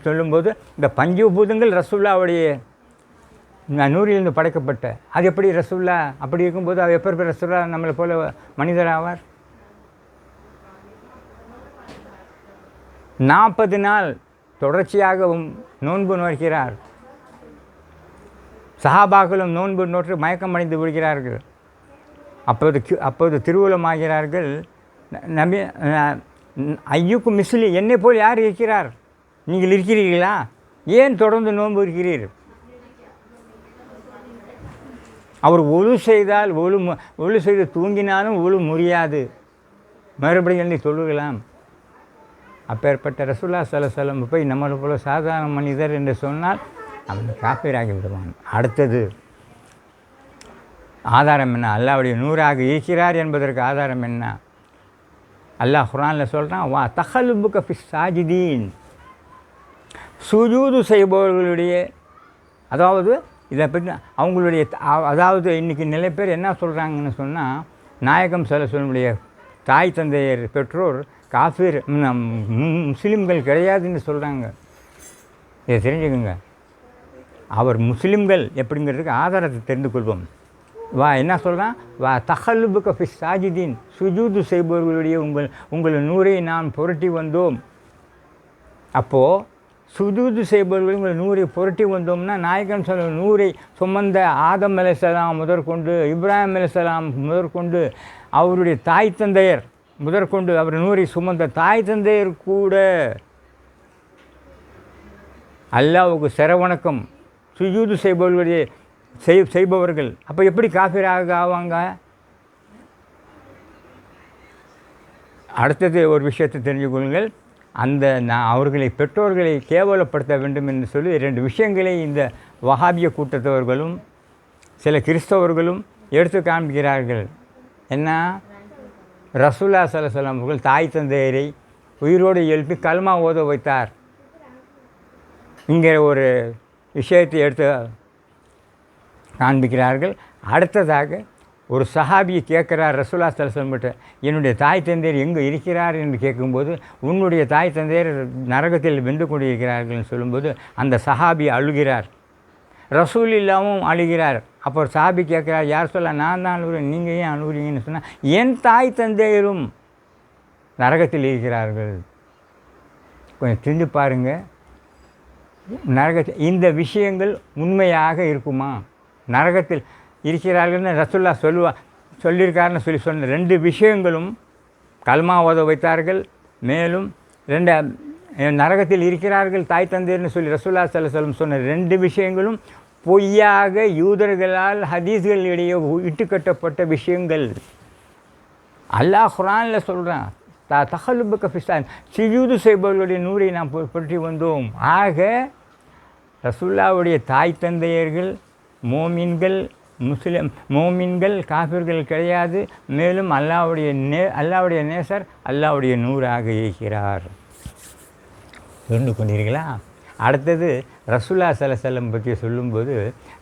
சொல்லும்போது இந்த பஞ்சபூதங்கள் ரசூலுல்லாஹ்வுடைய நூறிலிருந்து படைக்கப்பட்ட, அது எப்படி ரசூலுல்லாஹ் அப்படி இருக்கும்போது அவர் எப்படி ரசூலுல்லாஹ் நம்மளை போல மனிதர் ஆவார்? 40 நாள் தொடர்ச்சியாக நோன்பு நோக்கிறார். சஹாபாக்களும் நோன்பு நோற்று மயக்கம் அடைந்து விடுகிறார்கள். அப்போது திருவுளமாகிறார்கள், நபி ஐயுக்கும் மிஸ்லி, என்னை போல் யார் இருக்கிறார்? நீங்கள் இருக்கிறீர்களா? ஏன் தொடர்ந்து நோன்பு இருக்கிறீர்கள்? அவர் ஒழு செய்தால் ஒழு செய்து தூங்கினாலும் ஒழு முடியாது, மறுபடியும் எழுதி சொல்லுகலாம். அப்பேற்பட்ட ரசூலுல்லாஹ் ஸல்லல்லாஹு அலைஹி வஸல்லம் போய் நம்மளை போல சாதாரண மனிதர் என்று சொன்னால் அவன் காஃபிராகி விடுவான். அடுத்தது ஆதாரம் என்ன? அல்லாஹ்வுடைய நூறாக இருக்கிறார் என்பதற்கு ஆதாரம் என்ன? அல்லாஹ் குர்ஆனில் சொல்கிறான், வா தஹல்லுபுக ஃபி சாஜிதீன், சுஜூது செய்பவர்களுடைய, அதாவது இதை பற்றி அவங்களுடைய, அதாவது இன்றைக்கி நிலை பேர் என்ன சொல்கிறாங்கன்னு சொன்னால், நாயகம் ஸல்லல்லாஹு அலைஹி வஸல்லம் தாய் தந்தையர் பெற்றோர் காஃபிர் முஸ்லீம்கள் கிடையாதுன்னு சொல்கிறாங்க. இதை தெரிஞ்சுக்கோங்க. அவர் முஸ்லீம்கள் எப்படிங்கிறதுக்கு ஆதாரத்தை தெரிந்து கொள்வோம். வா என்ன சொல்கிறான், வா தஹல்லுபுக ஃபி சாஜிதீன், சுஜூது செய்பவர்களுடைய உங்கள் நூரை நாம் புரட்டி வந்தோம். அப்போது சுஜூது செய்பவர்கள் உங்கள் நூரை புரட்டி வந்தோம்னா, நாயகம் சொல்ல நூரை சுமந்த ஆதம் அலைஹிஸ்ஸலாம் முதற்கொண்டு, இப்ராஹிம் அலைஹிஸ்ஸலாம் முதற்கொண்டு, அவருடைய தாய் தந்தையர் முதற்கொண்டு, அவர் நூரை சுமந்த தாய் தந்தையர் கூட அல்லாஹ்வுக்கு சிரவணக்கம் சுஜூது செய்பவர்களுடைய செய்பவர்கள். அப்போ எப்படி காஃபிராக ஆவாங்க? அடுத்தது ஒரு விஷயத்தை தெரிஞ்சு கொள்ளுங்கள். அவர்களை பெற்றோர்களை கேவலப்படுத்த வேண்டும் என்று சொல்லி 2 விஷயங்களை இந்த வஹாபிய கூட்டத்தவர்களும் சில கிறிஸ்தவர்களும் எடுத்து காண்பிக்கிறார்கள். என்ன? ரசூலுல்லாஹி ஸல்லல்லாஹு அலைஹி வஸல்லம் அவர்கள் தாய் தந்தையரை உயிரோடு எழுப்பி கல்மா ஓத வைத்தார். இங்கே ஒரு விஷயத்தை எடுத்து காண்பிக்கிறார்கள். அடுத்ததாக ஒரு சஹாபியை கேட்குறார் ரசூலுல்லாஹி ஸல்லல்லாஹு அலைஹி வஸல்லம் கிட்ட, என்னுடைய தாய் தந்தையர் எங்கே இருக்கிறார் என்று கேட்கும்போது, உன்னுடைய தாய் தந்தையர் நரகத்தில் வெந்து கொண்டிருக்கிறார்கள் சொல்லும்போது அந்த சஹாபி அழுகிறார். ரசூலுல்லாவும் அழுகிறார். அப்போ ஒரு சஹாபி கேட்குறார், யார் சொல்ல? நான் தான் அழுகிறேன், நீங்கள் ஏன் அழுகிறீங்கன்னு சொன்னால், என் தாய் தந்தையரும் நரகத்தில் இருக்கிறார்கள். கொஞ்சம் தெரிஞ்சு பாருங்கள், நரகத்தில் இந்த விஷயங்கள் உண்மையாக இருக்குமா? நரகத்தில் இருக்கிறார்கள்னு ரசூல்லா சொல்லியிருக்காருன்னு சொன்ன 2 விஷயங்களும் கல்மா ஓத வைத்தார்கள். மேலும் 2 நரகத்தில் இருக்கிறார்கள் தாய் தந்தையர்னு சொல்லி ரசூலுல்லாஹி ஸல்லல்லாஹு அலைஹி வஸல்லம் சொன்ன 2 விஷயங்களும் பொய்யாக யூதர்களால் ஹதீஸ்களிடையே இட்டுக்கட்டப்பட்ட விஷயங்கள். அல்லாஹ் குர்ஆனில் சொல்கிறான், தஹல்லுபுக ஃபிஸ்ஸான், சுஜூது செய்பவர்களுடைய நூரை நாம் பற்றி வந்தோம். ஆக ரசூலுல்லாஹ்வுடைய தாய் தந்தையர்கள் மோமின்கள் காஃபிர்கள் கிடையாது. மேலும் அல்லாஹ்வுடைய நேசர் அல்லாஹ்வுடைய நூறாக இருக்கிறார். புரிந்து கொண்டீர்களா? அடுத்தது ரசூலுல்லாஹி ஸல்லல்லாஹு அலைஹி வஸல்லம் பற்றி சொல்லும்போது,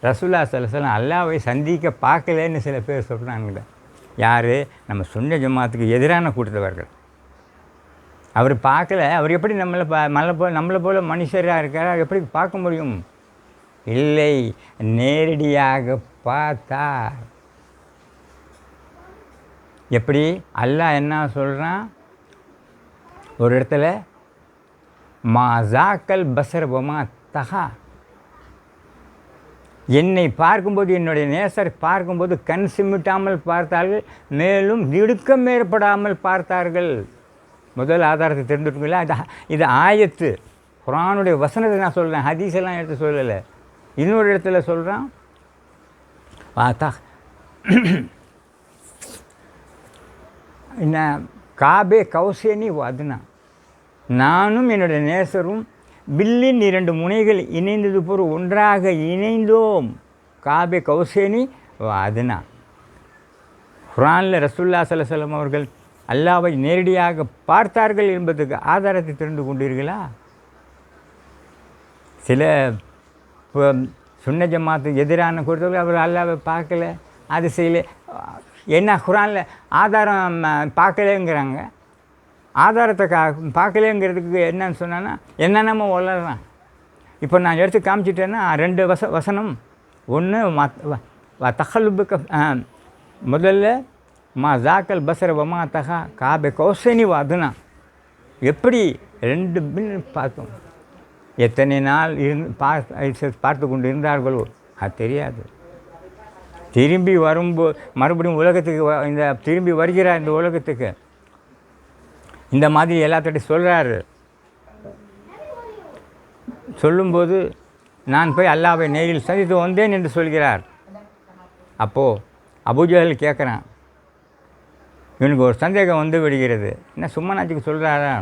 ரசூலுல்லாஹி ஸல்லல்லாஹு அலைஹி வஸல்லம் அல்லாஹ்வை சந்திக்க பார்க்கலன்னு சில பேர் சொல்கிறாங்க. யார்? நம்ம சுன்னத் ஜமாத்துக்கு எதிரான கூட்டத்தவர்கள். அவர் பார்க்கல. அவர் எப்படி நம்மளை போல மனுஷராக இருக்கார், எப்படி பார்க்க முடியும்? இல்லை, நேரடியாக பார்த்தார். எப்படி? அல்லாஹ் என்ன சொல்கிறான் ஒரு இடத்துல, மாசாக்கல் பசர் வமா தஹா, என்னை பார்க்கும்போது, என்னுடைய நேசர் பார்க்கும்போது கண் சிமிட்டாமல் பார்த்தார்கள், மேலும் திடுக்கம் ஏற்படாமல் பார்த்தார்கள். முதல் ஆதாரத்தை தெரிஞ்சுட்டுங்களா? இது ஆயத்து, குர்ஆனுடைய வசனத்தை நான் சொல்கிறேன், ஹதீஸெல்லாம் எடுத்து சொல்லலை. இன்னொரு இடத்துல சொல்கிறான், பார்த்தா என்ன, காபே கௌசேனி வாதுனா, நானும் என்னுடைய நேசரும் பில்லின் 2 முனைகள் இணைந்தது போல் ஒன்றாக இணைந்தோம். காபே கௌசேனி வாதுனா. குர்ஆனில் ரசூலுல்லாஹி ஸல்லல்லாஹு அலைஹி வஸல்லம் அவர்கள் அல்லாஹ்வை நேரடியாக பார்த்தார்கள் என்பதுக்கு ஆதாரத்தை தெரிந்து கொண்டீர்களா? சில சுன்னத் ஜமாத்துக்கு எதிரான கூட்டத்தவர்கள் அவர் அல்லாஹ்வை பார்க்கல, அது செய்யலை. என்ன குர்ஆனில் ஆதாரம் பார்க்கலேங்கிறாங்க. ஆதாரத்தை பார்க்கலேங்கிறதுக்கு என்னன்னு சொன்னான்னா என்னென்னமோ வளர்றான். இப்போ நான் எடுத்து காமிச்சிட்டேன்னா 2 வசனம். ஒன்று தஹல்லுபுக, முதல்ல மா ஜாக்கல் பசர வமா தஹா காபே கௌசனி வாதுனா. எப்படி 2 பின் பார்த்தோம். எத்தனை நாள் பார்த்து கொண்டு இருந்தார்களோ அது தெரியாது. திரும்பி வரும்போது மறுபடியும் உலகத்துக்கு திரும்பி வருகிறார். இந்த உலகத்துக்கு இந்த மாதிரி எல்லாத்திட்டையும் சொல்கிறாரு. சொல்லும்போது நான் போய் அல்லாஹ்வை நேரில் சந்தித்து வந்தேன் என்று சொல்கிறார். அப்போது அபூஜஹல் கேட்குறான், இவனுக்கு ஒரு சந்தேகம் வந்து விடுகிறது. என்ன சும்மா நாச்சுக்கு சொல்கிறாரா?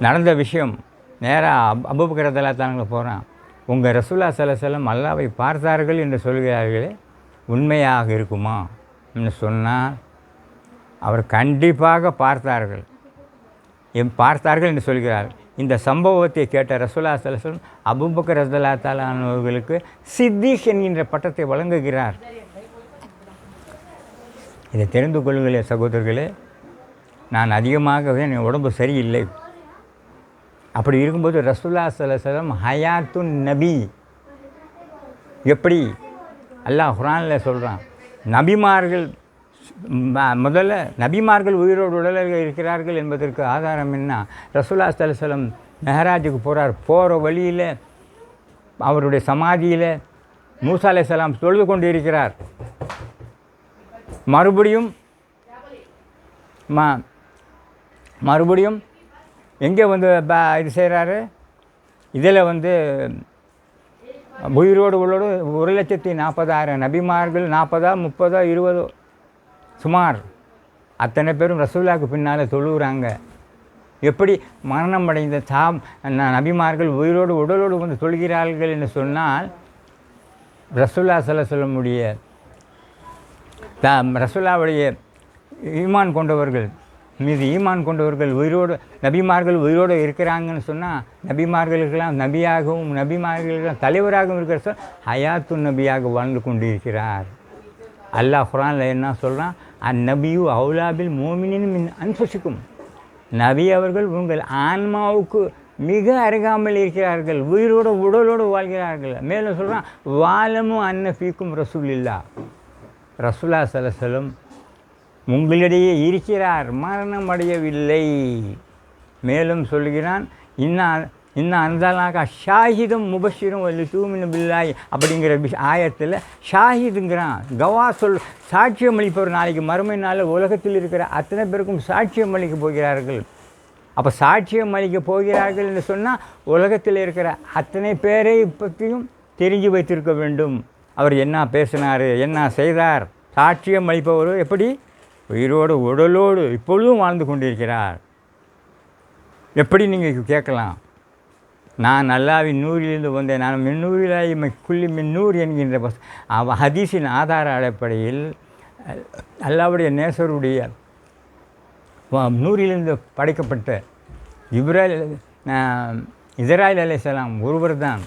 நடந்த விஷயம். நேராக அபூபக்கர் ரலியல்லாஹு அன்ஹு போகிறான். உங்கள் ரசூலுல்லாஹி ஸல்லல்லாஹு அலைஹி வஸல்லம் அல்லாஹ்வை பார்த்தார்கள் என்று சொல்கிறார்களே, உண்மையாக இருக்குமா என்று சொன்னால், அவர் கண்டிப்பாக பார்த்தார்கள் என்று சொல்கிறார். இந்த சம்பவத்தை கேட்ட ரசூலுல்லாஹி ஸல்லல்லாஹு அலைஹி வஸல்லம் அபூபக்கர் ரலியல்லாஹு அன்ஹு அவர்களுக்கு சித்தீக் என்கின்ற பட்டத்தை வழங்குகிறார். இதை தெரிந்து கொள்ளுங்களே சகோதரர்களே, நான் அதிகமாகவே என் உடம்பு சரியில்லை. அப்படி இருக்கும்போது ரசூலுல்லாஹி ஸல்லல்லாஹு அலைஹி வஸல்லம் ஹயாத்துன் நபி, எப்படி அல்லாஹ் குர்ஆனில் சொல்கிறான், நபிமார்கள் முதல்ல நபிமார்கள் உயிரோடு உடலில் இருக்கிறார்கள் என்பதற்கு ஆதாரம் என்ன? ரசூலுல்லாஹி ஸல்லல்லாஹு அலைஹி வஸல்லம் மெஹராஜுக்கு போகிறார். போகிற வழியில் அவருடைய சமாதியில் மூசா அலைஹிஸ்ஸலாம் தொழுது கொண்டு இருக்கிறார். மறுபடியும் எங்கே வந்து இது செய்கிறாரு? இதில் வந்து உயிரோடு உள்ளோடு 1,40,000 நபிமார்கள், 40 30 20 சுமார் அத்தனை பேரும் ரசூலுல்லாஹ்வுக்கு பின்னால் தொழுகிறாங்க. எப்படி மரணமடைந்த நபிமார்கள் உயிரோடு உடலோடு வந்து சொல்கிறார்கள் என்று சொன்னால் ரசூலுல்லாஹி ஸல்லல்லாஹு அலைஹி வஸல்லம் ரசூலுல்லாஹ்வுடைய ஈமான் கொண்டவர்கள் மீது ஈமான் கொண்டவர்கள் உயிரோடு நபிமார்கள் உயிரோடு இருக்கிறாங்கன்னு சொன்னால் நபிமார்களுக்கெல்லாம் நபியாகவும் நபிமார்களுக்கெல்லாம் தலைவராகவும் இருக்கிற சொல் ஹயாத்து நபியாக வாழ்ந்து கொண்டிருக்கிறார். அல்லாஹ் குர்ஆனில் என்ன சொல்கிறான், அந்நபியு அவுலாபில் மோமினின் மின் அன்ஃபுசிக்கும், நபி அவர்கள் உங்கள் ஆன்மாவுக்கு மிக அருகாமல் இருக்கிறார்கள், உயிரோடு உடலோடு வாழ்கிறார்கள். மேலும் சொல்கிறான், வாலமும் அன்னஃபீக்கும் ரசூலில்லா, ரசூலுல்லாஹி ஸல்லல்லாஹு அலைஹி வஸல்லம் உங்களிடையே இருக்கிறார், மரணம் அடையவில்லை. மேலும் சொல்கிறான், இன்னும் அந்தலாக ஷாஹிதும் முபஷிரும் வல்லி தூமின் பில்லாய் அப்படிங்கிற ஆயத்தில் ஷாஹிதுங்கிறான். கவா சாட்சியம் அளிப்பவர் நாளைக்கு மறுமை நாளில் உலகத்தில் இருக்கிற அத்தனை பேருக்கும் சாட்சியம் அளிக்க போகிறார்கள். அப்போ சாட்சியம் அளிக்க போகிறார்கள் என்று சொன்னால் உலகத்தில் இருக்கிற அத்தனை பேரை பற்றியும் தெரிஞ்சு வைத்திருக்க வேண்டும். அவர் என்ன பேசினார், என்ன செய்தார். சாட்சியம் அளிப்பவர் எப்படி உயிரோடு உடலோடு இப்பொழுதும் வாழ்ந்து கொண்டிருக்கிறார். எப்படி நீங்கள் கேட்கலாம், நான் அல்லாவின் நூறிலிருந்து வந்தேன், நான் மின்னூரிலாய் குள்ளி மின்னூர் என்கின்ற ஹதீஸின் ஆதார அடிப்படையில் அல்லாவுடைய நேசருடைய நூறிலிருந்து படைக்கப்பட்ட இஸ்ராயில் அலைஹிஸ்ஸலாம் ஒருவர் தான்.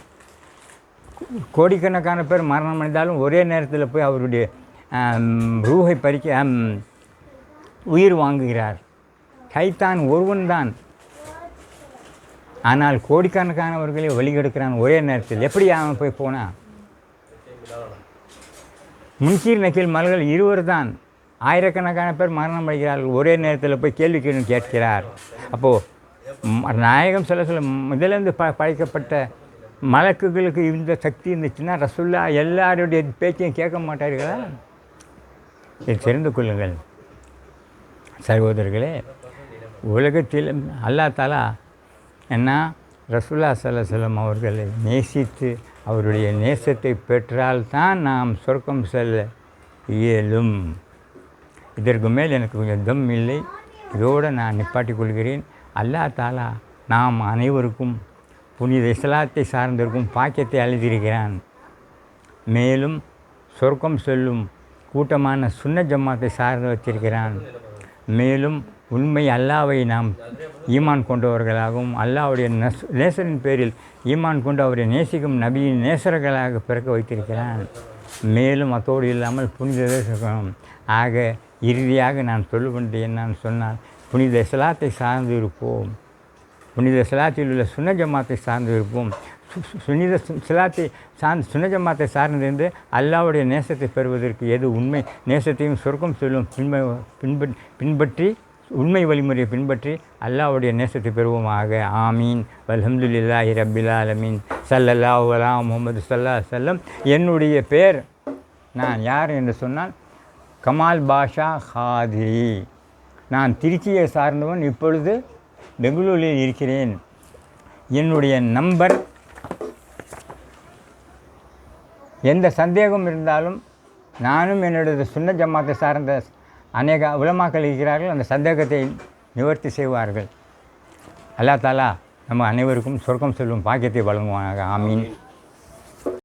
கோடிக்கணக்கான பேர் மரணம் அடைந்தாலும் ஒரே நேரத்தில் போய் அவருடைய ரூஹை பறிக்க உயிர் வாங்குகிறார். ஷைத்தான் ஒருவன் தான், ஆனால் கோடிக்கணக்கானவர்களை வழிகெடுக்கிறான் ஒரே நேரத்தில். எப்படி அவன் போய் போனான்? முன்கீர் நக்கீல் மலர்கள் இருவர் தான், ஆயிரக்கணக்கான பேர் மரணம் அடைகிறார்கள், ஒரே நேரத்தில் போய் கேள்வி கேட்கிறார். அப்போது நாயகம் சொல்ல முதலிருந்து படைக்கப்பட்ட மலக்குகளுக்கு இந்த சக்தி இருந்துச்சுன்னா ரசூல்லா எல்லாருடைய பேச்சையும் கேட்க மாட்டார்களா? இதை தெரிந்து கொள்ளுங்கள் சகோதரர்களே. உலகத்தில் அல்லாஹ் தஆலா என்ன ரசூலுல்லாஹி ஸல்லல்லாஹு அலைஹி வஸல்லம் அவர்களை நேசித்து அவருடைய நேசத்தை பெற்றால்தான் நாம் சொர்க்கம் செல்ல இயலும். இதற்கு மேல் எனக்கு கொஞ்சம் தம் இல்லை, இதோடு நான் நிப்பாட்டிக் கொள்கிறேன். அல்லாஹ் தஆலா நாம் அனைவருக்கும் புனித இஸ்லாத்தை சார்ந்திருக்கும் பாக்கியத்தை அளித்திருக்கிறான். மேலும் சொர்க்கம் செல்லும் கூட்டமான சுன்ன ஜமாத்தை சார்ந்து வச்சிருக்கிறான். மேலும் உண்மை அல்லாவை நாம் ஈமான் கொண்டவர்களாகவும் அல்லாவுடைய நேசரின் பேரில் ஈமான் கொண்டு அவரை நேசிக்கும் நபியின் நேசர்களாக பிறக்க வைத்திருக்கிறான். மேலும் அத்தோடு இல்லாமல் புனித தேசம் ஆக இறுதியாக நான் சொல்லுவது என்னன்னு சொன்னால், புனித இஸ்லாத்தை சார்ந்து இருப்போம், புனித இஸ்லாத்தில் உள்ள சுன்ன ஜமாத்தை சார்ந்து இருப்போம். சுனித இஸ்லாத்தை சுன்ன ஜமாத்தை சார்ந்திருந்து அல்லாவுடைய நேசத்தை பெறுவதற்கு எது உண்மை நேசத்தையும் சொர்க்கம் செல்லும் பின்பற்றி உண்மை வழிமுறையை பின்பற்றி அல்லாவுடைய நேசத்தை பெறுவோமாக. ஆமீன். அல்ஹம்துலில்லாஹி ரப்பில் ஆலமீன். ஸல்லல்லாஹு அலா முஹம்மது ஸல்லல்லாஹு அலைஹி வஸல்லம். என்னுடைய பேர் நான் யார் என்று சொன்னால் கமால் பாஷா ஹாதிரி. நான் திருச்சியை சார்ந்தவன், இப்பொழுது பெங்களூரில் இருக்கிறேன். என்னுடைய நம்பர், எந்த சந்தேகம் இருந்தாலும் நானும் என்னுடைய சுன்ன ஜமாத்தை சார்ந்த அநேக உலமாக்கள் இருக்கிறார்கள், அந்த சந்தேகத்தை நிவர்த்தி செய்வார்கள். அல்லாஹ் தஆலா நம்ம அனைவருக்கும் சொர்க்கம் செல்லும் பாக்கியத்தை வழங்குவானாக. ஆமீன்.